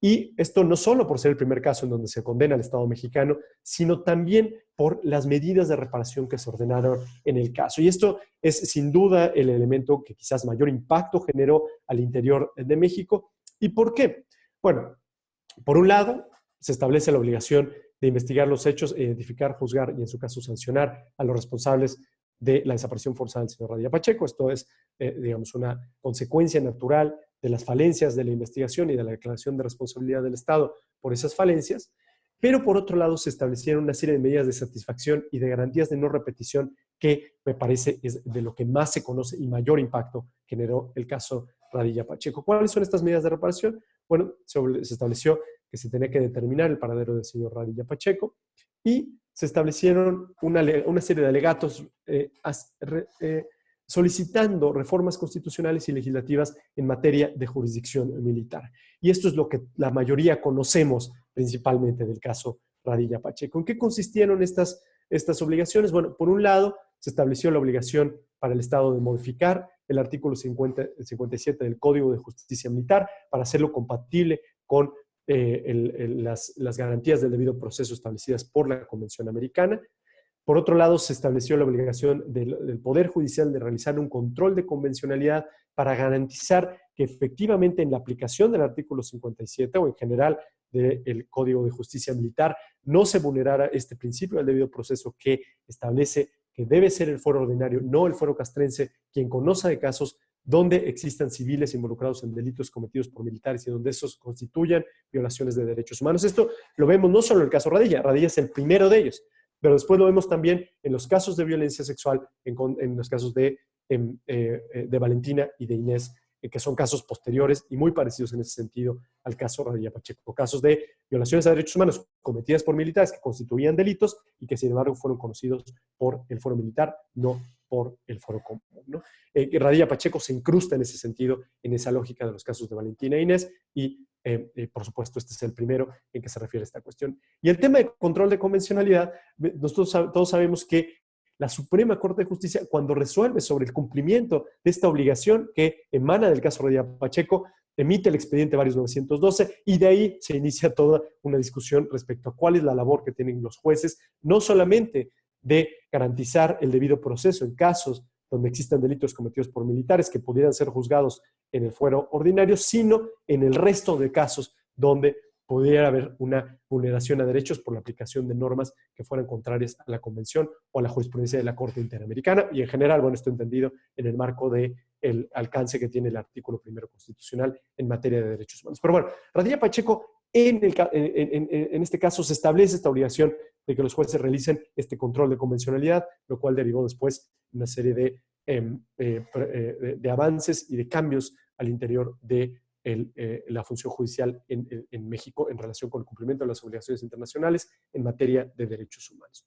Y esto no solo por ser el primer caso en donde se condena al Estado mexicano, sino también por las medidas de reparación que se ordenaron en el caso. Y esto es sin duda el elemento que quizás mayor impacto generó al interior de México. ¿Y por qué? Bueno, por un lado, se establece la obligación de investigar los hechos, identificar, juzgar y en su caso sancionar a los responsables de la desaparición forzada del señor Radilla Pacheco. Esto es, digamos, una consecuencia natural de las falencias de la investigación y de la declaración de responsabilidad del Estado por esas falencias, pero por otro lado se establecieron una serie de medidas de satisfacción y de garantías de no repetición que me parece es de lo que más se conoce y mayor impacto generó el caso Radilla Pacheco. ¿Cuáles son estas medidas de reparación? Bueno, se estableció que se tenía que determinar el paradero del señor Radilla Pacheco y se establecieron una serie de alegatos solicitando reformas constitucionales y legislativas en materia de jurisdicción militar. Y esto es lo que la mayoría conocemos principalmente del caso Radilla Pacheco. ¿En qué consistieron estas obligaciones? Bueno, por un lado, se estableció la obligación para el Estado de modificar el artículo 57 del Código de Justicia Militar para hacerlo compatible con las garantías del debido proceso establecidas por la Convención Americana. Por otro lado, se estableció la obligación del Poder Judicial de realizar un control de convencionalidad para garantizar que efectivamente en la aplicación del artículo 57 o en general del Código de Justicia Militar no se vulnerara este principio del debido proceso que establece que debe ser el fuero ordinario, no el fuero castrense, quien conozca de casos donde existan civiles involucrados en delitos cometidos por militares y donde esos constituyan violaciones de derechos humanos. Esto lo vemos no solo en el caso Radilla, Radilla es el primero de ellos, pero después lo vemos también en los casos de violencia sexual, en los casos de Valentina y de Inés, que son casos posteriores y muy parecidos en ese sentido al caso Radilla Pacheco. Casos de violaciones a derechos humanos cometidas por militares que constituían delitos y que sin embargo fueron conocidos por el fuero militar, no por el fuero común, ¿no? Radilla Pacheco se incrusta en ese sentido, en esa lógica de los casos de Valentina e Inés y por supuesto, este es el primero en que se refiere a esta cuestión. Y el tema de control de convencionalidad, nosotros todos sabemos que la Suprema Corte de Justicia, cuando resuelve sobre el cumplimiento de esta obligación que emana del caso Radilla Pacheco, emite el expediente varios 912 y de ahí se inicia toda una discusión respecto a cuál es la labor que tienen los jueces, no solamente de garantizar el debido proceso en casos donde existan delitos cometidos por militares que pudieran ser juzgados en el fuero ordinario, sino en el resto de casos donde pudiera haber una vulneración a derechos por la aplicación de normas que fueran contrarias a la Convención o a la jurisprudencia de la Corte Interamericana. Y en general, bueno, esto entendido en el marco del alcance que tiene el artículo primero constitucional en materia de derechos humanos. Pero bueno, Radilla Pacheco, en este caso se establece esta obligación de que los jueces realicen este control de convencionalidad, lo cual derivó después una serie de avances y de cambios al interior de la función judicial en México en relación con el cumplimiento de las obligaciones internacionales en materia de derechos humanos.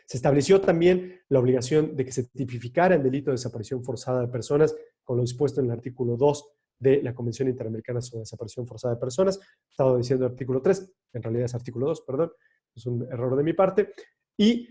Se estableció también la obligación de que se tipificara el delito de desaparición forzada de personas con lo dispuesto en el artículo 2 de la Convención Interamericana sobre Desaparición Forzada de Personas. Estaba diciendo artículo 3, en realidad es artículo 2, perdón, es un error de mi parte. Y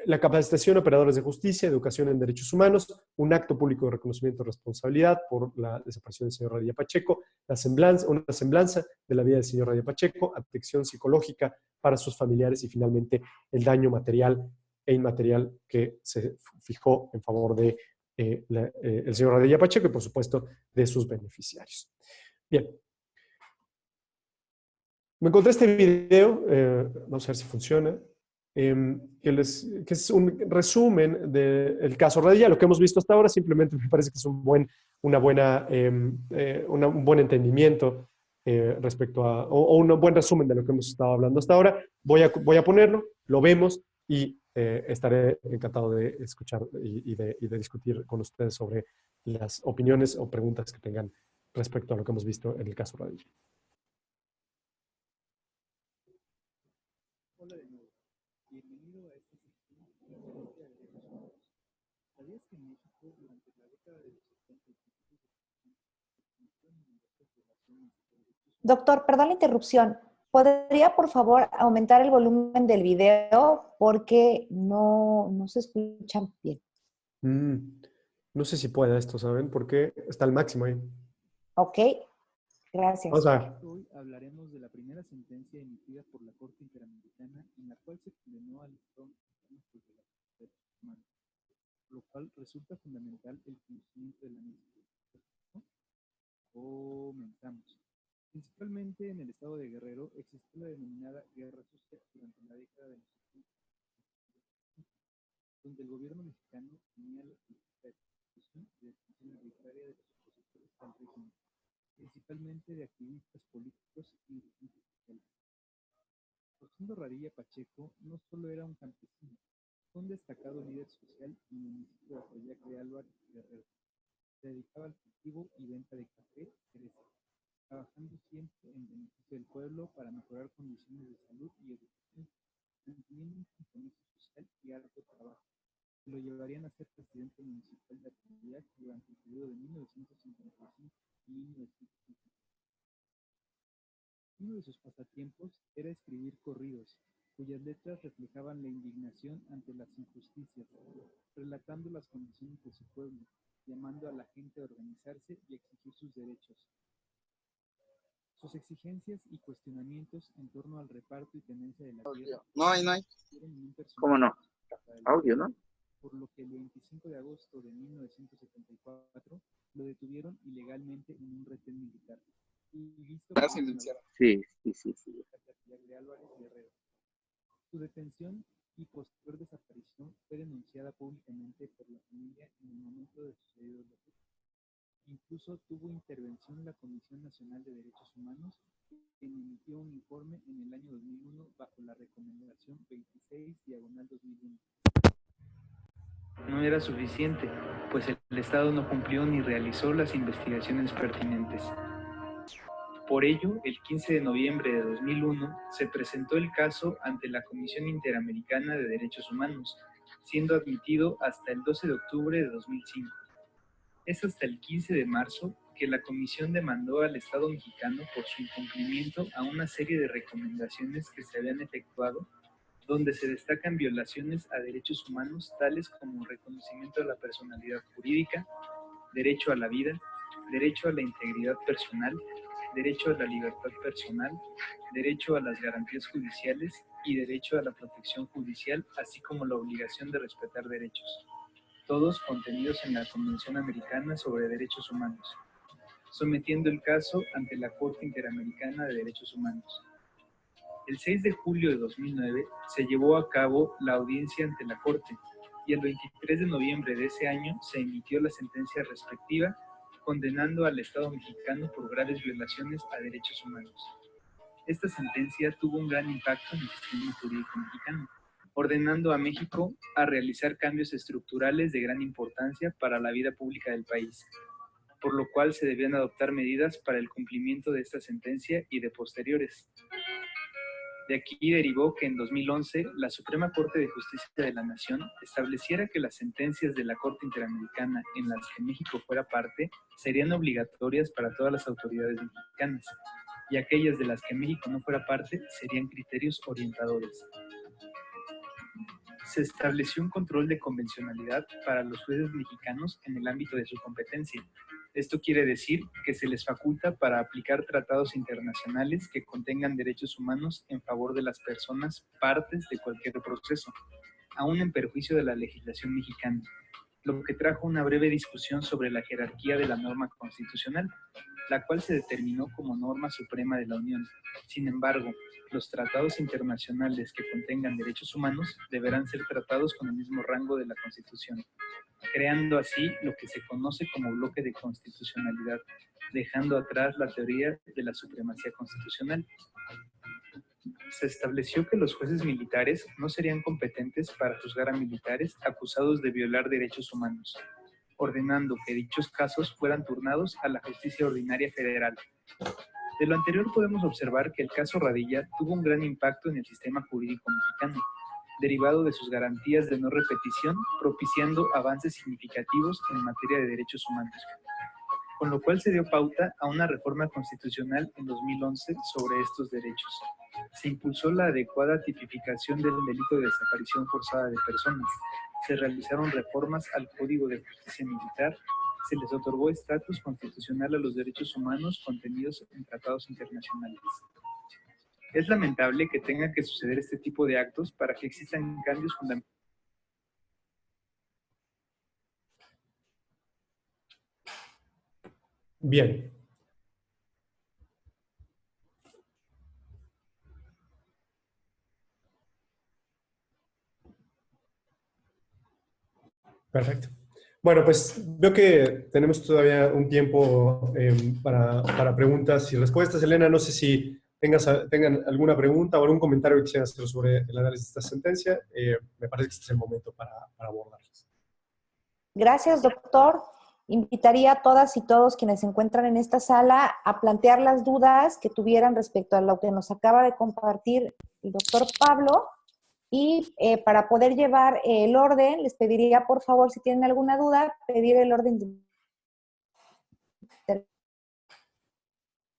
la capacitación a operadores de justicia, educación en derechos humanos, un acto público de reconocimiento de responsabilidad por la desaparición del señor Radilla Pacheco, una semblanza de la vida del señor Radilla Pacheco, atención psicológica para sus familiares y finalmente el daño material e inmaterial que se fijó en favor de el señor Radilla Pacheco y por supuesto de sus beneficiarios. Bien. Me encontré este video, vamos a ver si funciona, que es un resumen del caso Radilla. Lo que hemos visto hasta ahora simplemente me parece que es un buen entendimiento respecto a, o un buen resumen de lo que hemos estado hablando hasta ahora. Voy a ponerlo, lo vemos y estaré encantado de escuchar y de discutir con ustedes sobre las opiniones o preguntas que tengan respecto a lo que hemos visto en el caso Radilla. Hola de nuevo, bienvenido a esta sección de la Conferencia de Derechos Humanos. ¿Sabías que en México, durante la década de los 70 Doctor, perdón la interrupción. ¿Podría, por favor, aumentar el volumen del video? Porque no se escucha bien. No sé si pueda esto, ¿saben? Porque está al máximo ahí. Ok, gracias. Vamos a ver. Hoy hablaremos de la primera sentencia emitida por la Corte Interamericana en la cual se condenó al Estado mexicano por violación de derechos humanos, por lo cual resulta fundamental el conocimiento de la misma. Comenzamos. Principalmente en el estado de Guerrero existió la denominada Guerra Sucia durante la década de los 70, donde el gobierno mexicano tenía la política de persecución y detención arbitraria de los opositores al régimen, principalmente de activistas políticos y dirigentes sociales. Rosendo Radilla Pacheco no solo era un campesino, fue un destacado líder social en el municipio de Atoyac de Álvarez, Guerrero. Se dedicaba al cultivo y venta de café y cereza, trabajando siempre en beneficio del pueblo para mejorar condiciones de salud y educación, manteniendo un compromiso social y arduo trabajo, que lo llevarían a ser presidente municipal de Atoyac durante el periodo de 1955 y 1960. Uno de sus pasatiempos era escribir corridos, cuyas letras reflejaban la indignación ante las injusticias, relatando las condiciones de su pueblo, llamando a la gente a organizarse y exigir sus derechos. Sus exigencias y cuestionamientos en torno al reparto y tenencia de la tierra no hay. ¿Cómo no? Audio, ¿no? Por lo que el 25 de agosto de 1974 lo detuvieron ilegalmente en un retén militar. Y visto Sí. de Álvarez Guerrero. Su detención y posterior desaparición fue denunciada públicamente por la familia en el momento de sucedido los hechos. Incluso tuvo intervención la Comisión Nacional de Derechos Humanos, quien emitió un informe en el año 2001 bajo la recomendación 26/2001. No era suficiente, pues el Estado no cumplió ni realizó las investigaciones pertinentes. Por ello, el 15 de noviembre de 2001 se presentó el caso ante la Comisión Interamericana de Derechos Humanos, siendo admitido hasta el 12 de octubre de 2005. Es hasta el 15 de marzo que la Comisión demandó al Estado mexicano por su incumplimiento a una serie de recomendaciones que se habían efectuado, donde se destacan violaciones a derechos humanos tales como reconocimiento de la personalidad jurídica, derecho a la vida, derecho a la integridad personal, derecho a la libertad personal, derecho a las garantías judiciales y derecho a la protección judicial, así como la obligación de respetar derechos, todos contenidos en la Convención Americana sobre Derechos Humanos. sometiendo el caso ante la Corte Interamericana de Derechos Humanos. El 6 de julio de 2009 se llevó a cabo la audiencia ante la Corte y el 23 de noviembre de ese año se emitió la sentencia respectiva condenando al Estado mexicano por graves violaciones a derechos humanos. Esta sentencia tuvo un gran impacto en el sistema jurídico mexicano, ordenando a México a realizar cambios estructurales de gran importancia para la vida pública del país, por lo cual se debían adoptar medidas para el cumplimiento de esta sentencia y de posteriores. De aquí derivó que en 2011 la Suprema Corte de Justicia de la Nación estableciera que las sentencias de la Corte Interamericana en las que México fuera parte serían obligatorias para todas las autoridades mexicanas, y aquellas de las que México no fuera parte serían criterios orientadores. Se estableció un control de convencionalidad para los jueces mexicanos en el ámbito de su competencia. Esto quiere decir que se les faculta para aplicar tratados internacionales que contengan derechos humanos en favor de las personas partes de cualquier proceso, aún en perjuicio de la legislación mexicana, lo que trajo una breve discusión sobre la jerarquía de la norma constitucional, la cual se determinó como norma suprema de la Unión. Sin embargo, los tratados internacionales que contengan derechos humanos deberán ser tratados con el mismo rango de la Constitución, creando así lo que se conoce como bloque de constitucionalidad, dejando atrás la teoría de la supremacía constitucional. Se estableció que los jueces militares no serían competentes para juzgar a militares acusados de violar derechos humanos, ordenando que dichos casos fueran turnados a la justicia ordinaria federal. De lo anterior podemos observar que el caso Radilla tuvo un gran impacto en el sistema jurídico mexicano, derivado de sus garantías de no repetición, propiciando avances significativos en materia de derechos humanos, con lo cual se dio pauta a una reforma constitucional en 2011 sobre estos derechos. Se impulsó la adecuada tipificación del delito de desaparición forzada de personas, se realizaron reformas al Código de Justicia Militar, se les otorgó estatus constitucional a los derechos humanos contenidos en tratados internacionales. Es lamentable que tenga que suceder este tipo de actos para que existan cambios fundamentales. Bien. Perfecto. Bueno, pues veo que tenemos todavía un tiempo para preguntas y respuestas. Elena, no sé si tengan alguna pregunta o algún comentario que quisieran hacer sobre el análisis de esta sentencia. Me parece que este es el momento para abordarlas. Gracias, doctor. Invitaría a todas y todos quienes se encuentran en esta sala a plantear las dudas que tuvieran respecto a lo que nos acaba de compartir el doctor Pablo. Y para poder llevar el orden, les pediría, por favor, si tienen alguna duda, pedir el orden de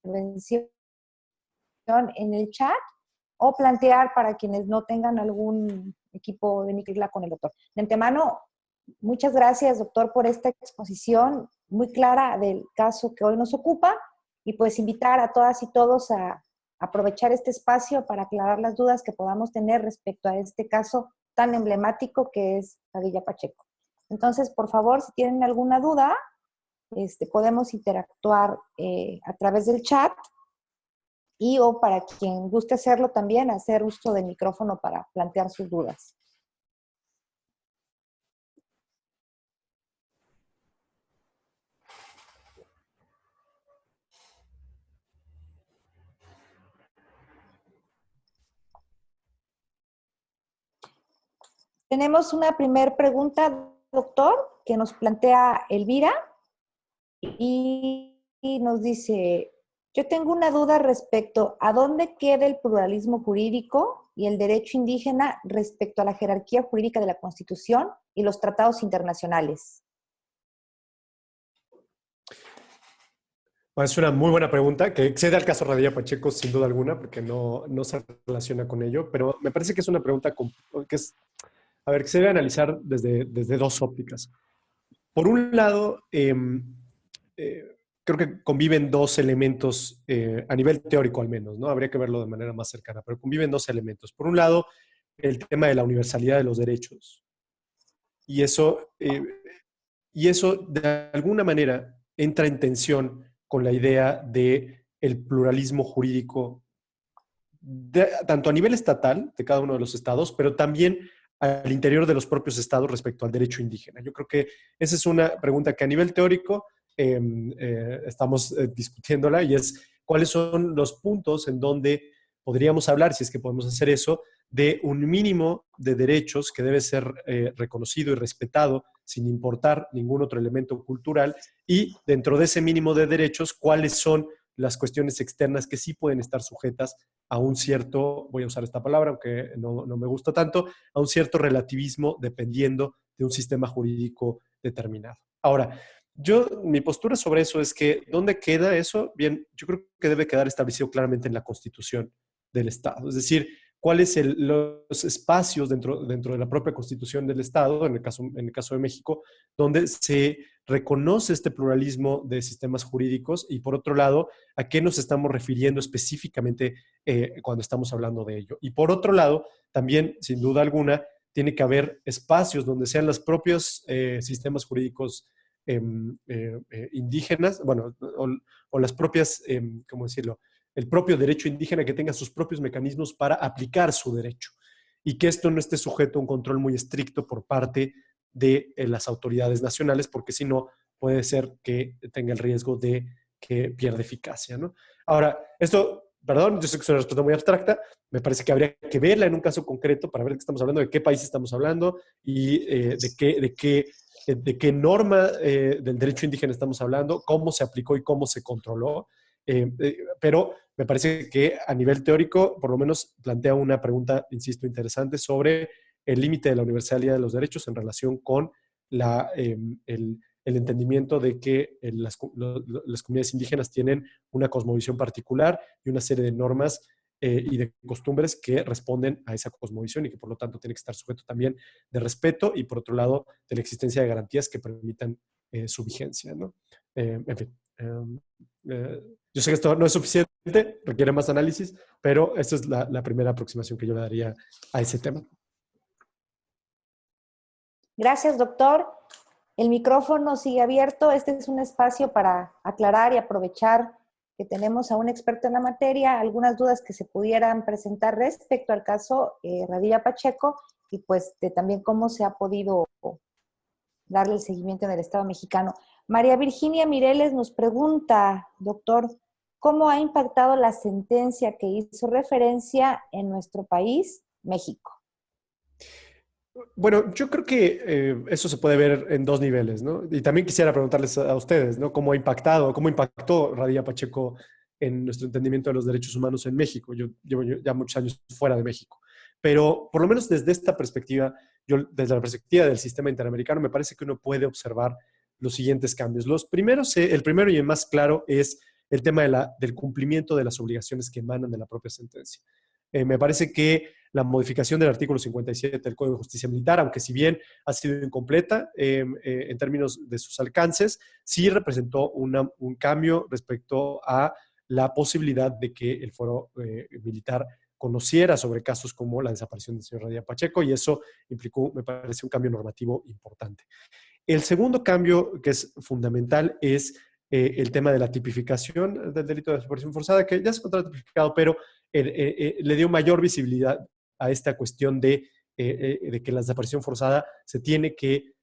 intervención en el chat o plantear para quienes no tengan algún equipo de microclá con el doctor. De antemano, muchas gracias, doctor, por esta exposición muy clara del caso que hoy nos ocupa y pues invitar a todas y todos a aprovechar este espacio para aclarar las dudas que podamos tener respecto a este caso tan emblemático que es Radilla Pacheco. Entonces, por favor, si tienen alguna duda, podemos interactuar a través del chat y o para quien guste hacerlo también, hacer uso del micrófono para plantear sus dudas. Tenemos una primera pregunta, doctor, que nos plantea Elvira y nos dice, yo tengo una duda respecto a dónde queda el pluralismo jurídico y el derecho indígena respecto a la jerarquía jurídica de la Constitución y los tratados internacionales. Es una muy buena pregunta, que excede al caso Radilla Pacheco sin duda alguna, porque no se relaciona con ello, pero me parece que es una pregunta que se debe analizar desde dos ópticas. Por un lado, creo que conviven dos elementos, a nivel teórico al menos, ¿no? Habría que verlo de manera más cercana, pero conviven dos elementos. Por un lado, el tema de la universalidad de los derechos. Y eso de alguna manera entra en tensión con la idea de el pluralismo jurídico, tanto a nivel estatal, de cada uno de los estados, pero también al interior de los propios estados respecto al derecho indígena. Yo creo que esa es una pregunta que a nivel teórico estamos discutiéndola, y es cuáles son los puntos en donde podríamos hablar, si es que podemos hacer eso, de un mínimo de derechos que debe ser reconocido y respetado sin importar ningún otro elemento cultural, y dentro de ese mínimo de derechos, cuáles son las cuestiones externas que sí pueden estar sujetas a un cierto, voy a usar esta palabra, aunque no me gusta tanto, a un cierto relativismo dependiendo de un sistema jurídico determinado. Ahora, mi postura sobre eso es que, ¿dónde queda eso? Bien, yo creo que debe quedar establecido claramente en la Constitución del Estado. Es decir, cuáles los espacios dentro de la propia Constitución del Estado, en el caso de México, donde se reconoce este pluralismo de sistemas jurídicos, y por otro lado, a qué nos estamos refiriendo específicamente cuando estamos hablando de ello. Y por otro lado, también, sin duda alguna, tiene que haber espacios donde sean los propios sistemas jurídicos indígenas, bueno, o las propias, ¿cómo decirlo?, el propio derecho indígena que tenga sus propios mecanismos para aplicar su derecho, y que esto no esté sujeto a un control muy estricto por parte de las autoridades nacionales, porque si no, puede ser que tenga el riesgo de que pierda eficacia, ¿no? Ahora, esto, perdón, yo sé que es una respuesta muy abstracta, me parece que habría que verla en un caso concreto para ver de qué estamos hablando, de qué país estamos hablando, y de qué norma del derecho indígena estamos hablando, cómo se aplicó y cómo se controló. Pero me parece que a nivel teórico, por lo menos, plantea una pregunta, insisto, interesante sobre el límite de la universalidad de los derechos en relación con el entendimiento de que las comunidades indígenas tienen una cosmovisión particular y una serie de normas y de costumbres que responden a esa cosmovisión, y que por lo tanto tiene que estar sujeto también de respeto, y por otro lado de la existencia de garantías que permitan su vigencia, ¿no? En fin. Yo sé que esto no es suficiente, requiere más análisis, pero esta es la primera aproximación que yo le daría a ese tema. Gracias, doctor. El micrófono sigue abierto. Este es un espacio para aclarar y aprovechar que tenemos a un experto en la materia, algunas dudas que se pudieran presentar respecto al caso Radilla Pacheco, y pues de también cómo se ha podido darle el seguimiento en el Estado mexicano. María Virginia Mireles nos pregunta, doctor, ¿cómo ha impactado la sentencia que hizo referencia en nuestro país, México? Bueno, yo creo que eso se puede ver en dos niveles, ¿no? Y también quisiera preguntarles a ustedes, ¿no? ¿Cómo impactó Radilla Pacheco en nuestro entendimiento de los derechos humanos en México? Yo llevo ya muchos años fuera de México, pero por lo menos desde esta perspectiva, desde la perspectiva del sistema interamericano, me parece que uno puede observar los siguientes cambios. El primero y el más claro es el tema del cumplimiento de las obligaciones que emanan de la propia sentencia. Me parece que la modificación del artículo 57 del Código de Justicia Militar, aunque si bien ha sido incompleta en términos de sus alcances, sí representó un cambio respecto a la posibilidad de que el foro militar conociera sobre casos como la desaparición del señor Radilla Pacheco, y eso implicó, me parece, un cambio normativo importante. El segundo cambio, que es fundamental, es el tema de la tipificación del delito de desaparición forzada, que ya se encontraba tipificado, pero le dio mayor visibilidad a esta cuestión de que la desaparición forzada se tiene que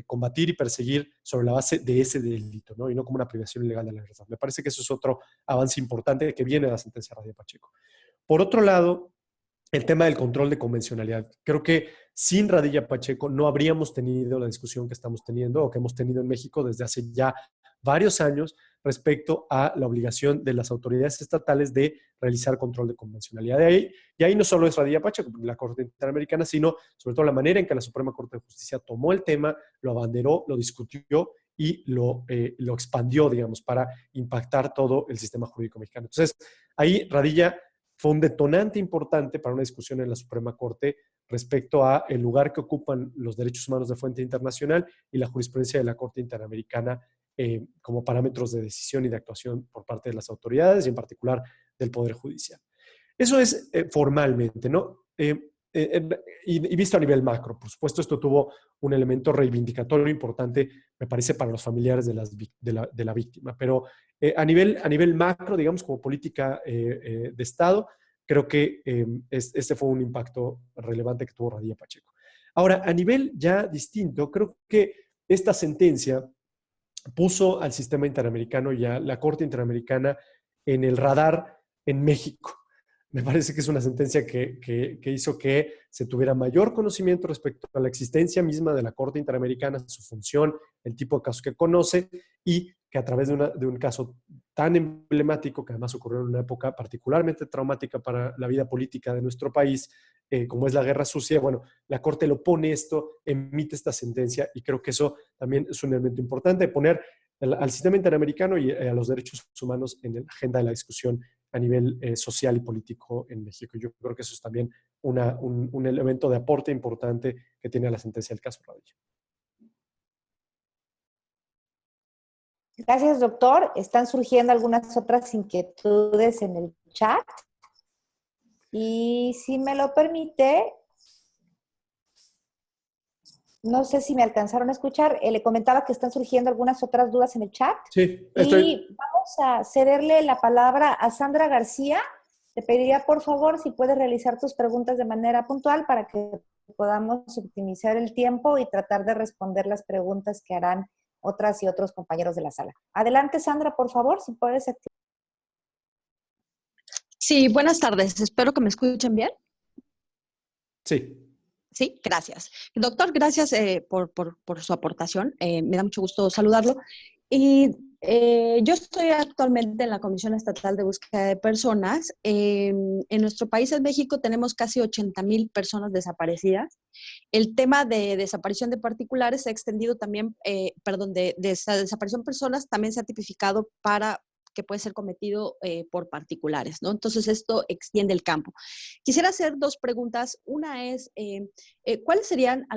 combatir y perseguir sobre la base de ese delito, ¿no? Y no como una privación ilegal de la libertad. Me parece que eso es otro avance importante que viene de la sentencia de Radilla Pacheco. Por otro lado, el tema del control de convencionalidad. Creo que sin Radilla Pacheco no habríamos tenido la discusión que estamos teniendo, o que hemos tenido en México desde hace ya varios años, respecto a la obligación de las autoridades estatales de realizar control de convencionalidad. Y ahí no solo es Radilla Pacheco, la Corte Interamericana, sino sobre todo la manera en que la Suprema Corte de Justicia tomó el tema, lo abanderó, lo discutió y lo expandió, digamos, para impactar todo el sistema jurídico mexicano. Entonces, ahí Radilla fue un detonante importante para una discusión en la Suprema Corte respecto a el lugar que ocupan los derechos humanos de fuente internacional y la jurisprudencia de la Corte Interamericana como parámetros de decisión y de actuación por parte de las autoridades, y en particular del Poder Judicial. Eso es formalmente, ¿no? y visto a nivel macro, por supuesto, esto tuvo un elemento reivindicatorio importante, me parece, para los familiares de la víctima. Pero a nivel macro, digamos, como política de Estado, creo que este fue un impacto relevante que tuvo Radilla Pacheco. Ahora, a nivel ya distinto, creo que esta sentencia puso al sistema interamericano y a la Corte Interamericana en el radar en México. Me parece que es una sentencia que hizo que se tuviera mayor conocimiento respecto a la existencia misma de la Corte Interamericana, su función, el tipo de casos que conoce, y que a través de un caso tan emblemático, que además ocurrió en una época particularmente traumática para la vida política de nuestro país, como es la Guerra Sucia, bueno, la Corte lo pone esto, emite esta sentencia, y creo que eso también es un elemento importante, poner al sistema interamericano y a los derechos humanos en la agenda de la discusión a nivel social y político en México. Yo creo que eso es también un elemento de aporte importante que tiene la sentencia del caso Radilla. Gracias, doctor. Están surgiendo algunas otras inquietudes en el chat. Y si me lo permite, no sé si me alcanzaron a escuchar, le comentaba que están surgiendo algunas otras dudas en el chat. Sí, Y vamos a cederle la palabra a Sandra García. Te pediría, por favor, si puedes realizar tus preguntas de manera puntual para que podamos optimizar el tiempo y tratar de responder las preguntas que harán otras y otros compañeros de la sala. Adelante, Sandra, por favor, si puedes activar. Sí, buenas tardes. Espero que me escuchen bien. Sí. Sí, gracias. Doctor, gracias por su aportación. Me da mucho gusto saludarlo. Y yo estoy actualmente en la Comisión Estatal de Búsqueda de Personas. En nuestro país, en México, tenemos casi 80,000 personas desaparecidas. El tema de desaparición de particulares se ha extendido también, de desaparición de personas también se ha tipificado para que puede ser cometido por particulares, ¿no? Entonces, esto extiende el campo. Quisiera hacer dos preguntas. Una es, ¿cuáles serían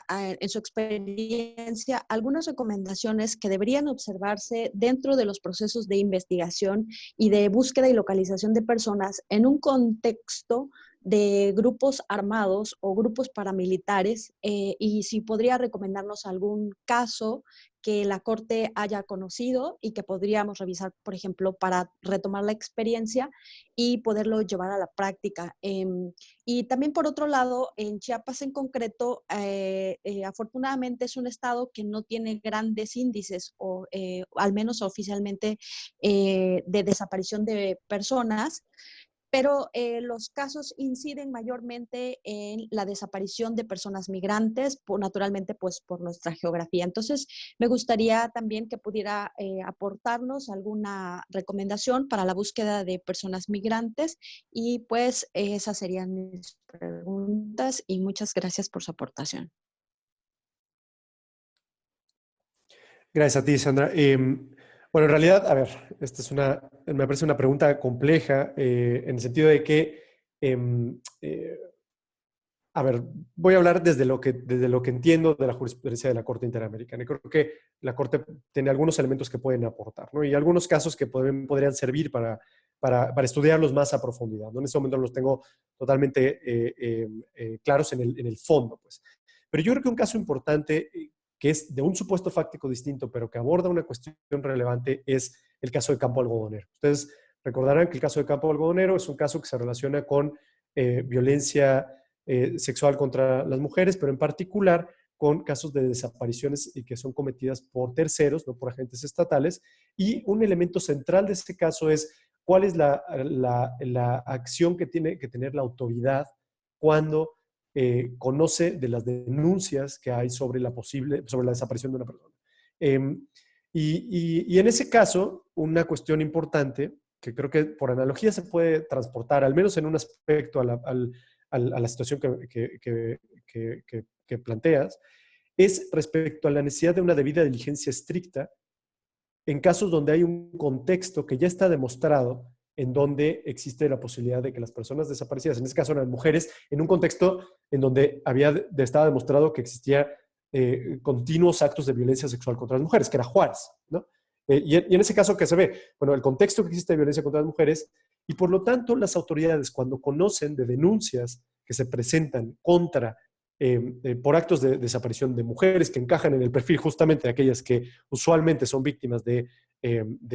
en su experiencia, algunas recomendaciones que deberían observarse dentro de los procesos de investigación y de búsqueda y localización de personas en un contexto de grupos armados o grupos paramilitares? Y si podría recomendarnos algún caso que la Corte haya conocido y que podríamos revisar, por ejemplo, para retomar la experiencia y poderlo llevar a la práctica. Y también, por otro lado, en Chiapas en concreto, afortunadamente es un estado que no tiene grandes índices, o al menos oficialmente, de desaparición de personas, pero los casos inciden mayormente en la desaparición de personas migrantes, naturalmente pues por nuestra geografía. Entonces, me gustaría también que pudiera aportarnos alguna recomendación para la búsqueda de personas migrantes, y pues esas serían mis preguntas y muchas gracias por su aportación. Gracias a ti, Sandra. Bueno, en realidad, a ver, me parece una pregunta compleja en el sentido de que, a ver, voy a hablar desde lo que entiendo de la jurisprudencia de la Corte Interamericana. Y creo que la Corte tiene algunos elementos que pueden aportar, ¿no? Y algunos casos que podrían servir para estudiarlos más a profundidad, ¿no? En este momento los tengo totalmente claros en el fondo, pues. Pero yo creo que un caso importante que es de un supuesto fáctico distinto, pero que aborda una cuestión relevante, es el caso de Campo Algodonero. Ustedes recordarán que el caso de Campo Algodonero es un caso que se relaciona con violencia sexual contra las mujeres, pero en particular con casos de desapariciones y que son cometidas por terceros, no por agentes estatales. Y un elemento central de este caso es cuál es la acción que tiene que tener la autoridad cuando conoce de las denuncias que hay sobre la desaparición de una persona. Y en ese caso, una cuestión importante, que creo que por analogía se puede transportar, al menos en un aspecto a la situación que planteas, es respecto a la necesidad de una debida diligencia estricta en casos donde hay un contexto que ya está demostrado en donde existe la posibilidad de que las personas desaparecidas, en este caso eran mujeres, en un contexto en donde estaba demostrado que existía continuos actos de violencia sexual contra las mujeres, que era Juárez, ¿no? Y en ese caso, ¿qué se ve? Bueno, el contexto que existe de violencia contra las mujeres, y por lo tanto las autoridades, cuando conocen de denuncias que se presentan por actos de desaparición de mujeres que encajan en el perfil justamente de aquellas que usualmente son víctimas de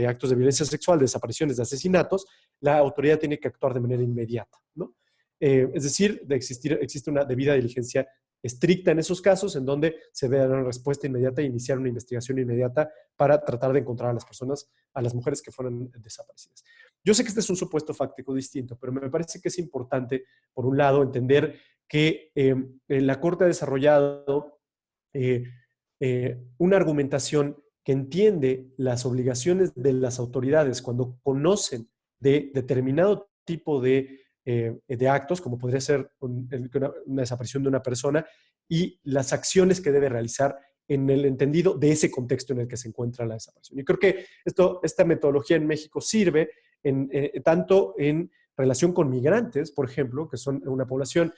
actos de violencia sexual, de desapariciones, de asesinatos, la autoridad tiene que actuar de manera inmediata, ¿no? Es decir, existe una debida diligencia estricta en esos casos en donde se debe dar una respuesta inmediata e iniciar una investigación inmediata para tratar de encontrar a las personas, a las mujeres que fueron desaparecidas. Yo sé que este es un supuesto fáctico distinto, pero me parece que es importante, por un lado, entender que la Corte ha desarrollado una argumentación que entiende las obligaciones de las autoridades cuando conocen de determinado tipo de actos, como podría ser una desaparición de una persona, y las acciones que debe realizar en el entendido de ese contexto en el que se encuentra la desaparición. Y creo que esta metodología en México sirve tanto en relación con migrantes, por ejemplo, que son una población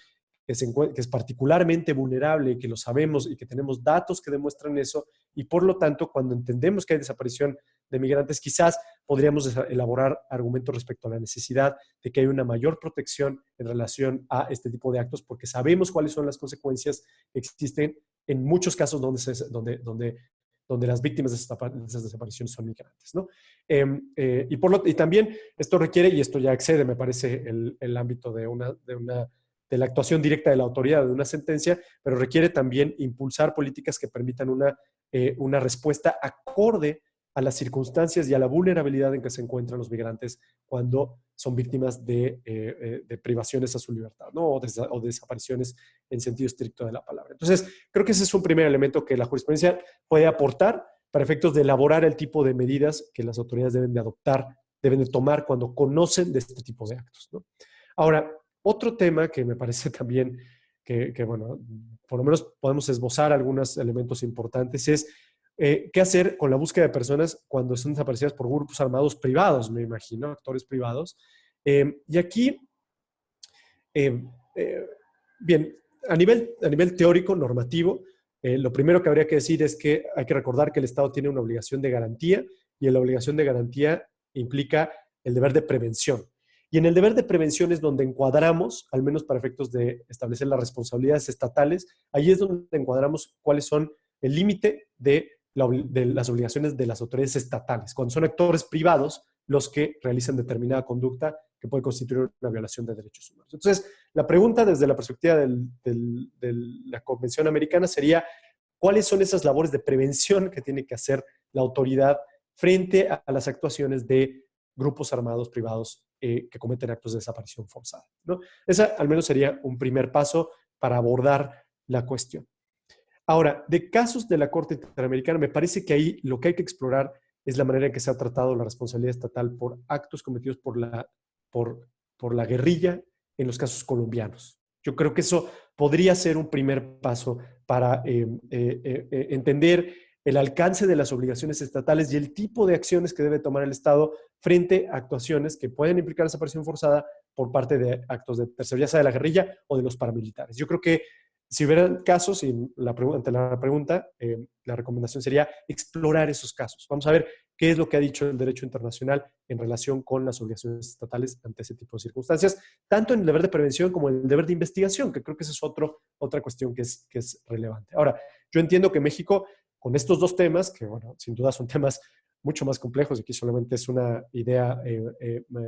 que es particularmente vulnerable y que lo sabemos y que tenemos datos que demuestran eso, y por lo tanto, cuando entendemos que hay desaparición de migrantes, quizás podríamos elaborar argumentos respecto a la necesidad de que haya una mayor protección en relación a este tipo de actos, porque sabemos cuáles son las consecuencias que existen en muchos casos donde las víctimas de esas desapariciones son migrantes, ¿no? Y también esto requiere, y esto ya excede, me parece, el ámbito de la actuación directa de la autoridad de una sentencia, pero requiere también impulsar políticas que permitan una respuesta acorde a las circunstancias y a la vulnerabilidad en que se encuentran los migrantes cuando son víctimas de privaciones a su libertad, ¿no? O de desapariciones en sentido estricto de la palabra. Entonces, creo que ese es un primer elemento que la jurisprudencia puede aportar para efectos de elaborar el tipo de medidas que las autoridades deben de adoptar, deben de tomar cuando conocen de este tipo de actos, ¿no? Ahora, otro tema que me parece también bueno, por lo menos podemos esbozar algunos elementos importantes es qué hacer con la búsqueda de personas cuando son desaparecidas por grupos armados privados, me imagino, actores privados. Y aquí, bien, a nivel teórico, normativo, lo primero que habría que decir es que hay que recordar que el Estado tiene una obligación de garantía y la obligación de garantía implica el deber de prevención. Y en el deber de prevención es donde encuadramos, al menos para efectos de establecer las responsabilidades estatales, ahí es donde encuadramos cuáles son el límite de las obligaciones de las autoridades estatales, cuando son actores privados los que realizan determinada conducta que puede constituir una violación de derechos humanos. Entonces, la pregunta desde la perspectiva de la Convención Americana sería, ¿cuáles son esas labores de prevención que tiene que hacer la autoridad frente a las actuaciones de grupos armados privados que cometen actos de desaparición forzada, ¿no? Esa al menos sería un primer paso para abordar la cuestión. Ahora, de casos de la Corte Interamericana, me parece que ahí lo que hay que explorar es la manera en que se ha tratado la responsabilidad estatal por actos cometidos por la guerrilla en los casos colombianos. Yo creo que eso podría ser un primer paso para entender el alcance de las obligaciones estatales y el tipo de acciones que debe tomar el Estado frente a actuaciones que pueden implicar desaparición forzada por parte de actos de terceros, ya sea de la guerrilla o de los paramilitares. Yo creo que si hubiera casos, y ante la pregunta, la recomendación sería explorar esos casos. Vamos a ver qué es lo que ha dicho el derecho internacional en relación con las obligaciones estatales ante ese tipo de circunstancias, tanto en el deber de prevención como en el deber de investigación, que creo que esa es otra cuestión que es relevante. Ahora, yo entiendo que México, con estos dos temas, que bueno, sin duda son temas mucho más complejos, y aquí solamente es una idea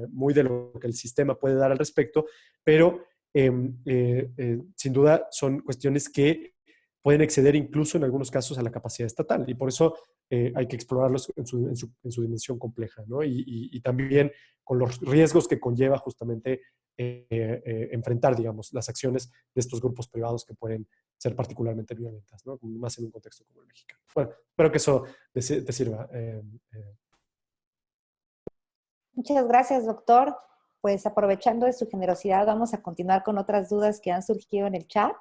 muy de lo que el sistema puede dar al respecto, pero sin duda son cuestiones que pueden exceder incluso en algunos casos a la capacidad estatal, y por eso hay que explorarlos en su dimensión compleja, ¿no? Y también con los riesgos que conlleva justamente enfrentar, digamos, las acciones de estos grupos privados que pueden ser particularmente violentas, ¿no? Más en un contexto como el mexicano. Bueno, espero que eso te sirva. Muchas gracias, doctor. Pues aprovechando de su generosidad, vamos a continuar con otras dudas que han surgido en el chat.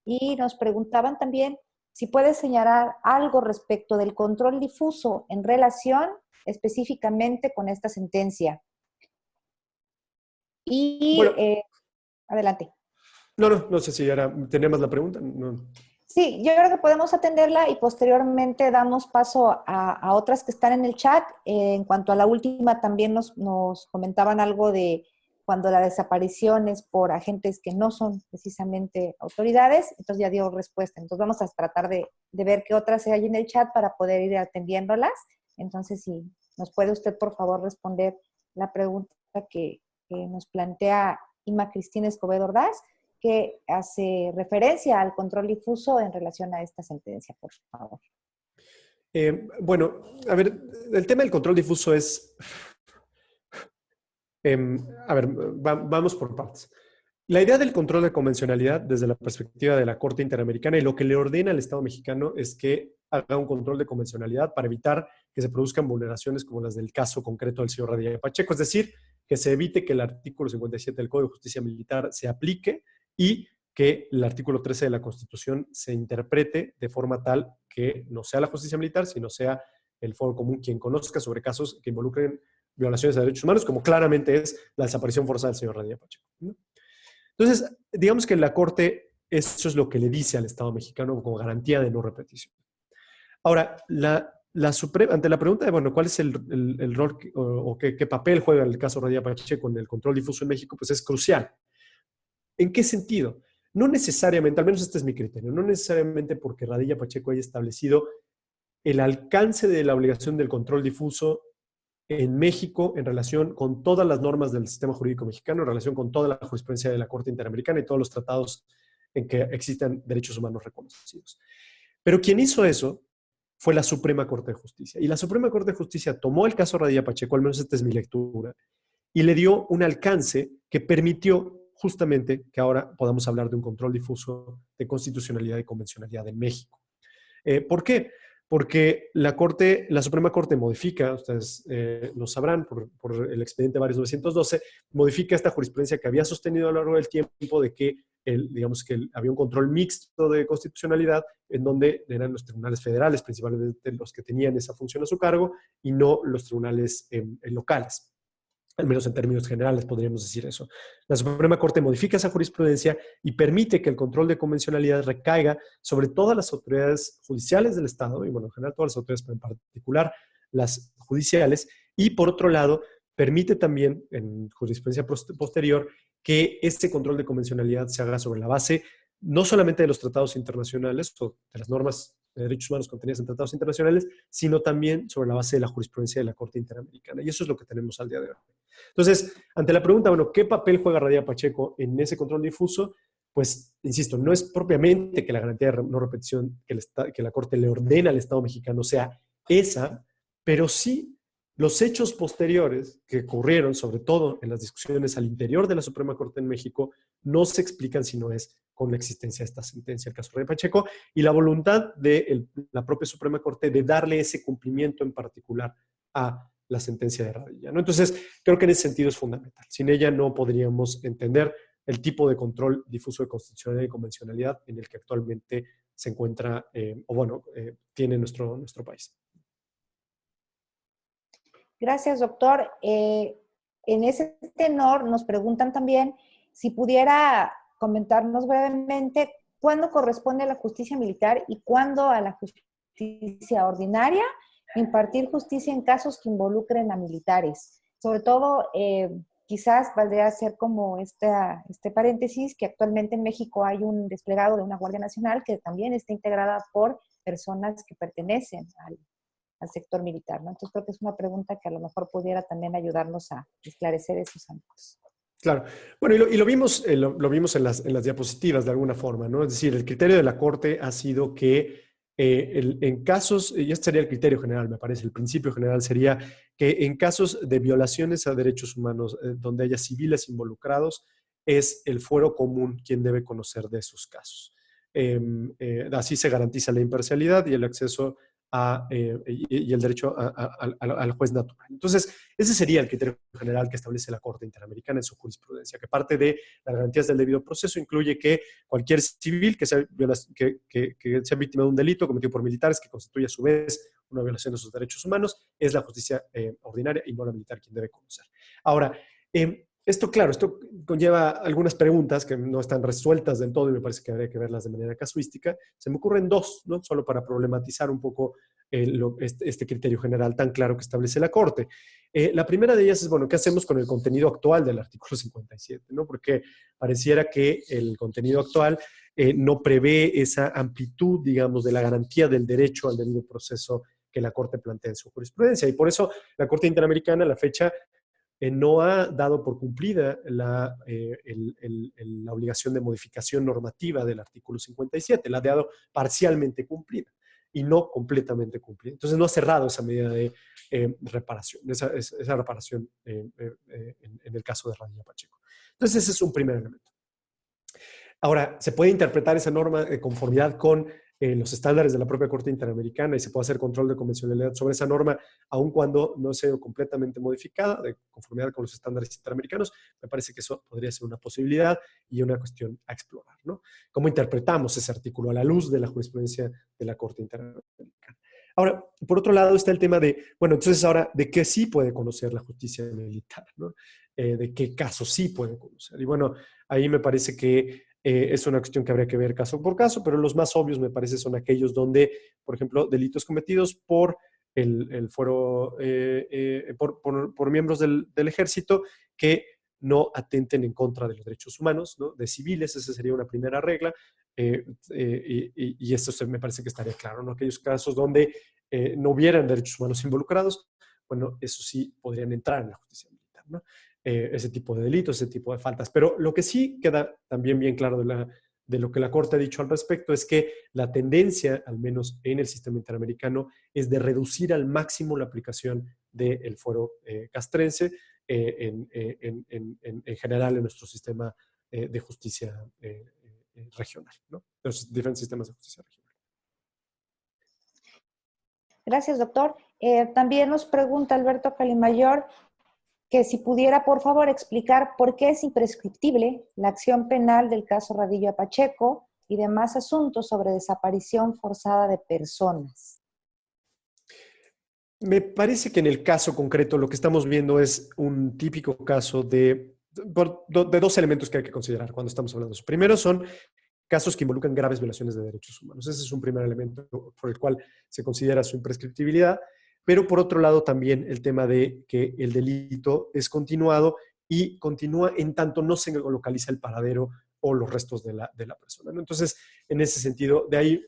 Y nos preguntaban también si puede señalar algo respecto del control difuso en relación específicamente con esta sentencia. Y bueno, adelante. No sé si tenía más la pregunta. No. Sí, yo creo que podemos atenderla y posteriormente damos paso a otras que están en el chat. En cuanto a la última, también nos comentaban algo de cuando la desaparición es por agentes que no son precisamente autoridades, entonces ya dio respuesta. Entonces vamos a tratar de ver qué otras hay en el chat para poder ir atendiéndolas. Entonces, si nos puede usted, por favor, responder la pregunta que nos plantea Ima Cristina Escobedo Ordaz, que hace referencia al control difuso en relación a esta sentencia, por favor. Bueno, a ver, el tema del control difuso es... a ver, vamos por partes. La idea del control de convencionalidad desde la perspectiva de la Corte Interamericana y lo que le ordena al Estado mexicano es que haga un control de convencionalidad para evitar que se produzcan vulneraciones como las del caso concreto del señor Radilla Pacheco, es decir, que se evite que el artículo 57 del Código de Justicia Militar se aplique y que el artículo 13 de la Constitución se interprete de forma tal que no sea la justicia militar, sino sea el foro común quien conozca sobre casos que involucren violaciones de derechos humanos, como claramente es la desaparición forzada del señor Radilla Pacheco, ¿no? Entonces, digamos que la Corte, eso es lo que le dice al Estado mexicano como garantía de no repetición. Ahora, ante la pregunta de, bueno, ¿cuál es el rol o qué papel juega el caso Radilla Pacheco en el control difuso en México? Pues es crucial. ¿En qué sentido? No necesariamente, al menos este es mi criterio, no necesariamente porque Radilla Pacheco haya establecido el alcance de la obligación del control difuso en México en relación con todas las normas del sistema jurídico mexicano, en relación con toda la jurisprudencia de la Corte Interamericana y todos los tratados en que existen derechos humanos reconocidos. Pero quien hizo eso fue la Suprema Corte de Justicia. Y la Suprema Corte de Justicia tomó el caso Radilla Pacheco, al menos esta es mi lectura, y le dio un alcance que permitió justamente que ahora podamos hablar de un control difuso de constitucionalidad y convencionalidad en México. ¿Por qué? Porque la Suprema Corte modifica, ustedes lo sabrán por el expediente Varios 912, modifica esta jurisprudencia que había sostenido a lo largo del tiempo de que digamos que había un control mixto de constitucionalidad en donde eran los tribunales federales principalmente los que tenían esa función a su cargo y no los tribunales locales. Al menos en términos generales podríamos decir eso. La Suprema Corte modifica esa jurisprudencia y permite que el control de convencionalidad recaiga sobre todas las autoridades judiciales del Estado, y bueno, en general todas las autoridades, pero en particular las judiciales, y por otro lado, permite también, en jurisprudencia posterior, que este control de convencionalidad se haga sobre la base no solamente de los tratados internacionales o de las normas de derechos humanos contenidas en tratados internacionales, sino también sobre la base de la jurisprudencia de la Corte Interamericana. Y eso es lo que tenemos al día de hoy. Entonces, ante la pregunta, bueno, ¿qué papel juega Radilla Pacheco en ese control difuso? Pues, insisto, no es propiamente que la garantía de no repetición que la Corte le ordena al Estado mexicano sea esa, pero sí los hechos posteriores que ocurrieron, sobre todo en las discusiones al interior de la Suprema Corte en México, no se explican si no es con la existencia de esta sentencia, el caso Radilla Pacheco, y la voluntad de la propia Suprema Corte de darle ese cumplimiento en particular a la sentencia de Radilla, ¿no? Entonces, creo que en ese sentido es fundamental. Sin ella no podríamos entender el tipo de control difuso de constitucionalidad y convencionalidad en el que actualmente se encuentra, tiene nuestro país. Gracias, doctor. En ese tenor nos preguntan también si pudiera comentarnos brevemente cuándo corresponde a la justicia militar y cuándo a la justicia ordinaria impartir justicia en casos que involucren a militares. Sobre todo, quizás valdría hacer como este paréntesis que actualmente en México hay un desplegado de una Guardia Nacional que también está integrada por personas que pertenecen al sector militar, ¿no? Entonces creo que es una pregunta que a lo mejor pudiera también ayudarnos a esclarecer esos ámbitos. Claro. Bueno, y lo vimos en las diapositivas de alguna forma, ¿no? Es decir, el criterio de la Corte ha sido que en casos, y este sería el criterio general, me parece, el principio general sería que en casos de violaciones a derechos humanos donde haya civiles involucrados, es el fuero común quien debe conocer de esos casos. Así se garantiza la imparcialidad y el acceso y el derecho al juez natural. Entonces, ese sería el criterio general que establece la Corte Interamericana en su jurisprudencia, que parte de las garantías del debido proceso incluye que cualquier civil que sea víctima de un delito cometido por militares que constituye a su vez una violación de sus derechos humanos, es la justicia ordinaria y no la militar quien debe conocer. Ahora, esto conlleva algunas preguntas que no están resueltas del todo y me parece que habría que verlas de manera casuística. Se me ocurren dos, ¿no? Solo para problematizar un poco este criterio general tan claro que establece la Corte. La primera de ellas es, bueno, ¿qué hacemos con el contenido actual del artículo 57? ¿No? Porque pareciera que el contenido actual no prevé esa amplitud, digamos, de la garantía del derecho al debido proceso que la Corte plantea en su jurisprudencia. Y por eso la Corte Interamericana a la fecha no ha dado por cumplida la obligación de modificación normativa del artículo 57, la ha dado parcialmente cumplida y no completamente cumplida. Entonces no ha cerrado esa medida de reparación, esa reparación en el caso de Radilla Pacheco. Entonces ese es un primer elemento. Ahora, se puede interpretar esa norma de conformidad con los estándares de la propia Corte Interamericana y se puede hacer control de convencionalidad sobre esa norma, aun cuando no sea completamente modificada, de conformidad con los estándares interamericanos. Me parece que eso podría ser una posibilidad y una cuestión a explorar, ¿no? ¿Cómo interpretamos ese artículo a la luz de la jurisprudencia de la Corte Interamericana? Ahora, por otro lado está el tema de, bueno, entonces ahora, ¿de qué sí puede conocer la justicia militar, ¿no? ¿De qué casos sí puede conocer? Y bueno, ahí me parece que es una cuestión que habría que ver caso por caso, pero los más obvios me parece son aquellos donde, por ejemplo, delitos cometidos por el fuero, por miembros del ejército que no atenten en contra de los derechos humanos, ¿no? De civiles, esa sería una primera regla, y esto me parece que estaría claro, ¿no? Aquellos casos donde no hubieran derechos humanos involucrados, bueno, eso sí podrían entrar en la justicia militar, ¿no? Ese tipo de delitos, ese tipo de faltas. Pero lo que sí queda también bien claro de lo que la Corte ha dicho al respecto es que la tendencia, al menos en el sistema interamericano, es de reducir al máximo la aplicación del fuero castrense en general en nuestro sistema de justicia regional, ¿no? Los diferentes sistemas de justicia regional. Gracias, doctor. También nos pregunta Alberto Calimayor que si pudiera, por favor, explicar por qué es imprescriptible la acción penal del caso Radilla Pacheco y demás asuntos sobre desaparición forzada de personas. Me parece que en el caso concreto lo que estamos viendo es un típico caso de dos elementos que hay que considerar cuando estamos hablando de eso. Primero son casos que involucran graves violaciones de derechos humanos. Ese es un primer elemento por el cual se considera su imprescriptibilidad. Pero por otro lado también el tema de que el delito es continuado y continúa en tanto no se localiza el paradero o los restos de la persona, ¿no? Entonces, en ese sentido, de ahí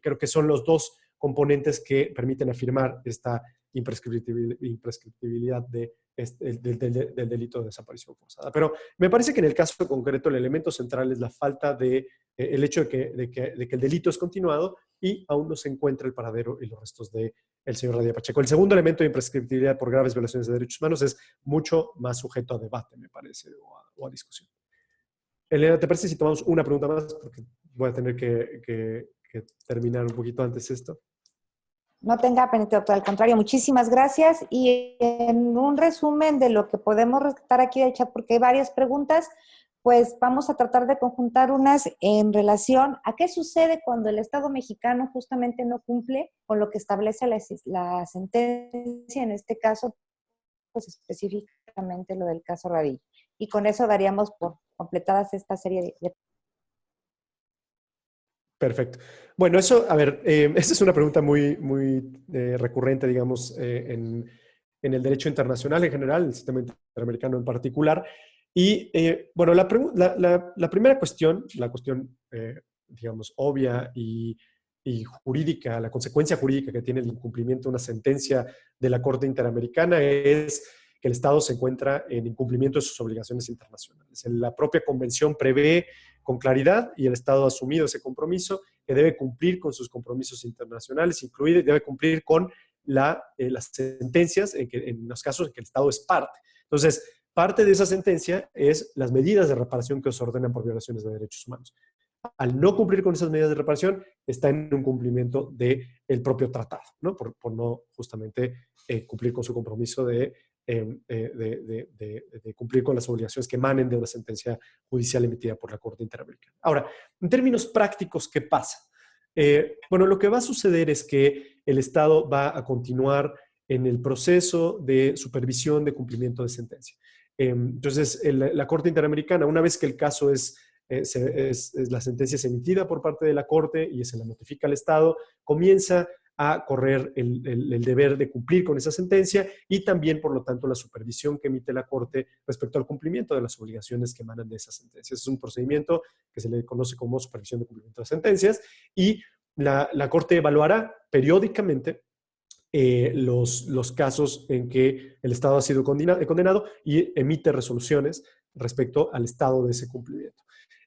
creo que son los dos componentes que permiten afirmar esta imprescriptibilidad del delito de desaparición forzada. Pero me parece que en el caso concreto el elemento central es la falta de, el hecho de que el delito es continuado y aún no se encuentra el paradero y los restos del señor Radilla Pacheco. El segundo elemento de imprescriptibilidad por graves violaciones de derechos humanos es mucho más sujeto a debate, me parece, o a discusión. Elena, ¿te parece si tomamos una pregunta más? Porque voy a tener que terminar un poquito antes esto. No tenga pena, doctor, al contrario, muchísimas gracias. Y en un resumen de lo que podemos rescatar aquí del chat, porque hay varias preguntas, pues vamos a tratar de conjuntar unas en relación a qué sucede cuando el Estado mexicano justamente no cumple con lo que establece la sentencia, en este caso, pues específicamente lo del caso Radilla. Y con eso daríamos por completadas esta serie de... Perfecto. Bueno, eso, a ver, esta es una pregunta muy recurrente, digamos, en el derecho internacional en general, en el sistema interamericano en particular. Y, bueno, la primera cuestión, la cuestión, digamos, obvia y jurídica, la consecuencia jurídica que tiene el incumplimiento de una sentencia de la Corte Interamericana es que el Estado se encuentra en incumplimiento de sus obligaciones internacionales. La propia convención prevé con claridad, y el Estado ha asumido ese compromiso, que debe cumplir con sus compromisos internacionales, incluido debe cumplir con las sentencias en los casos en que el Estado es parte. Entonces, parte de esa sentencia es las medidas de reparación que se ordenan por violaciones de derechos humanos. Al no cumplir con esas medidas de reparación, está en un cumplimiento del propio tratado, ¿no? Por no justamente cumplir con su compromiso de cumplir con las obligaciones que emanen de una sentencia judicial emitida por la Corte Interamericana. Ahora, en términos prácticos, ¿qué pasa? Bueno, lo que va a suceder es que el Estado va a continuar en el proceso de supervisión de cumplimiento de sentencia. Entonces, la Corte Interamericana, una vez que el caso la sentencia es emitida por parte de la Corte y se la notifica al Estado, comienza a correr el deber de cumplir con esa sentencia y también, por lo tanto, la supervisión que emite la Corte respecto al cumplimiento de las obligaciones que emanan de esas sentencias. Es un procedimiento que se le conoce como supervisión de cumplimiento de sentencias y la Corte evaluará periódicamente los casos en que el Estado ha sido condenado y emite resoluciones respecto al estado de ese cumplimiento.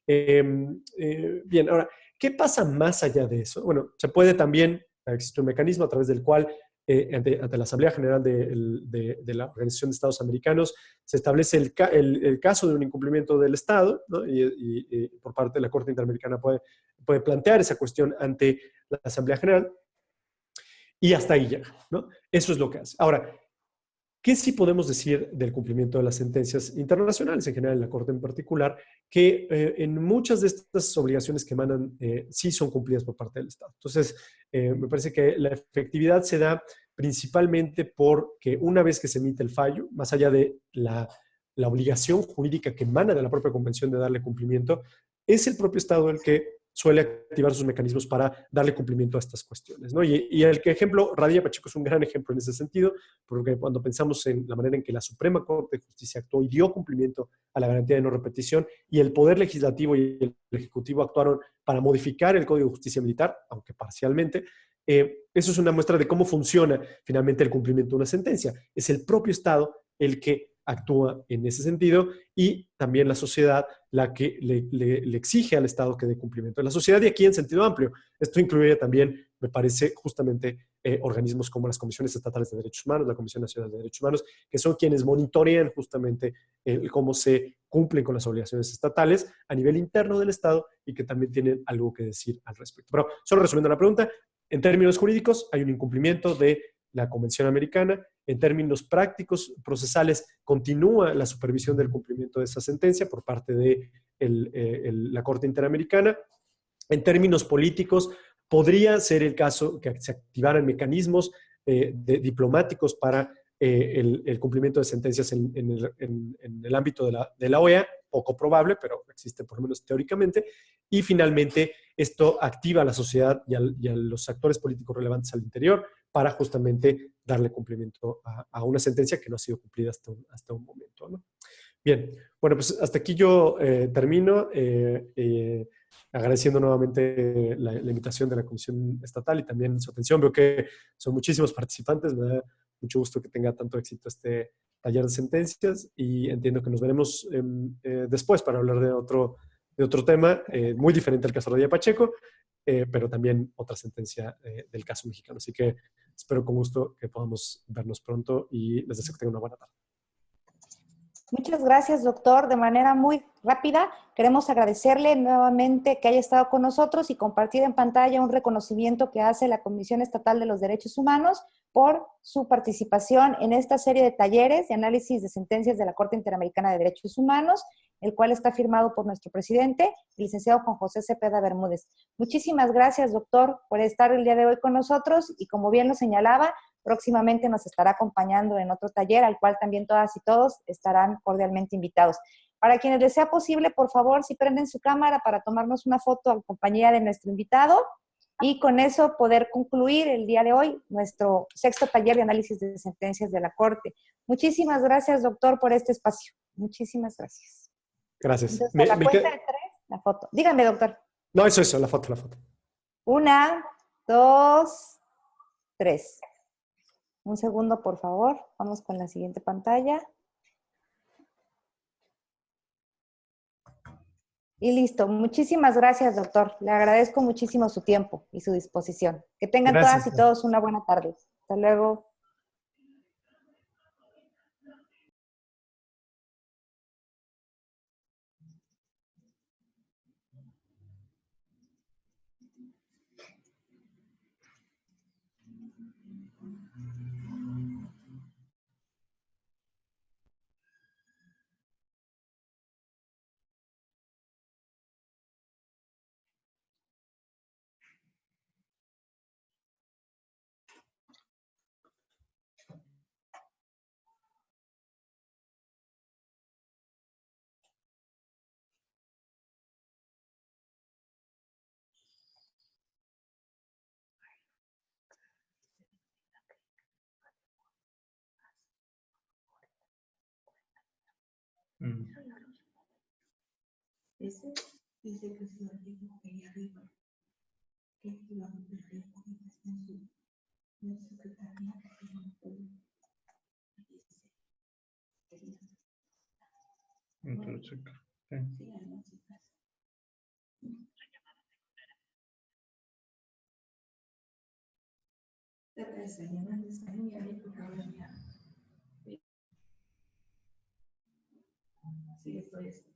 Bien, ahora, ¿qué pasa más allá de eso? Bueno, se puede también, existe un mecanismo a través del cual ante la Asamblea General de la Organización de Estados Americanos se establece el caso de un incumplimiento del Estado, ¿no? Y por parte de la Corte Interamericana puede plantear esa cuestión ante la Asamblea General y hasta ahí llega, ¿no? Eso es lo que hace. Ahora, ¿qué sí podemos decir del cumplimiento de las sentencias internacionales, en general en la Corte en particular? Que en muchas de estas obligaciones que emanan sí son cumplidas por parte del Estado. Entonces, me parece que la efectividad se da principalmente porque una vez que se emite el fallo, más allá de la obligación jurídica que emana de la propia Convención de darle cumplimiento, es el propio Estado el que suele activar sus mecanismos para darle cumplimiento a estas cuestiones, ¿no? Y el ejemplo, Radilla Pacheco es un gran ejemplo en ese sentido, porque cuando pensamos en la manera en que la Suprema Corte de Justicia actuó y dio cumplimiento a la garantía de no repetición, y el Poder Legislativo y el Ejecutivo actuaron para modificar el Código de Justicia Militar, aunque parcialmente, eso es una muestra de cómo funciona finalmente el cumplimiento de una sentencia. Es el propio Estado el que actúa en ese sentido y también la sociedad la que le exige al Estado que dé cumplimiento. La sociedad y aquí en sentido amplio. Esto incluye también, me parece, justamente organismos como las Comisiones Estatales de Derechos Humanos, la Comisión Nacional de Derechos Humanos, que son quienes monitorean justamente cómo se cumplen con las obligaciones estatales a nivel interno del Estado y que también tienen algo que decir al respecto. Pero solo resumiendo la pregunta, en términos jurídicos hay un incumplimiento de la Convención Americana. En términos prácticos, procesales, continúa la supervisión del cumplimiento de esa sentencia por parte de la Corte Interamericana. En términos políticos, podría ser el caso que se activaran mecanismos diplomáticos para el cumplimiento de sentencias en el ámbito de la OEA, poco probable, pero existe por lo menos teóricamente. Y finalmente, esto activa a la sociedad y a los actores políticos relevantes al interior para justamente darle cumplimiento a una sentencia que no ha sido cumplida hasta un momento, ¿no? Bien, bueno, pues hasta aquí yo termino agradeciendo nuevamente la invitación de la Comisión Estatal y también su atención. Veo que son muchísimos participantes, me da mucho gusto que tenga tanto éxito este taller de sentencias y entiendo que nos veremos después para hablar de otro tema muy diferente al caso Radilla Pacheco, pero también otra sentencia del caso mexicano. Así que espero con gusto que podamos vernos pronto y les deseo que tengan una buena tarde. Muchas gracias, doctor. De manera muy rápida, queremos agradecerle nuevamente que haya estado con nosotros y compartir en pantalla un reconocimiento que hace la Comisión Estatal de los Derechos Humanos por su participación en esta serie de talleres de análisis de sentencias de la Corte Interamericana de Derechos Humanos, el cual está firmado por nuestro presidente, el licenciado Juan José Cepeda Bermúdez. Muchísimas gracias, doctor, por estar el día de hoy con nosotros y como bien lo señalaba, próximamente nos estará acompañando en otro taller, al cual también todas y todos estarán cordialmente invitados. Para quienes les sea posible, por favor, si prenden su cámara para tomarnos una foto en compañía de nuestro invitado y con eso poder concluir el día de hoy nuestro sexto taller de análisis de sentencias de la Corte. Muchísimas gracias, doctor, por este espacio. Muchísimas gracias. Gracias. Entonces, a la cuenta de 3, la foto. Dígame, doctor. No, eso, la foto. 1, 2, 3. Un segundo, por favor. Vamos con la siguiente pantalla. Y listo. Muchísimas gracias, doctor. Le agradezco muchísimo su tiempo y su disposición. Que tengan Gracias. todas y todos una buena tarde. Hasta luego. Ese dice que si lo tengo ahí arriba, que iba a meter en su secretaría, que no puedo. Sí, hay más chicas. La traicionera está muy bien, porque ahora ya. Sí, estoy.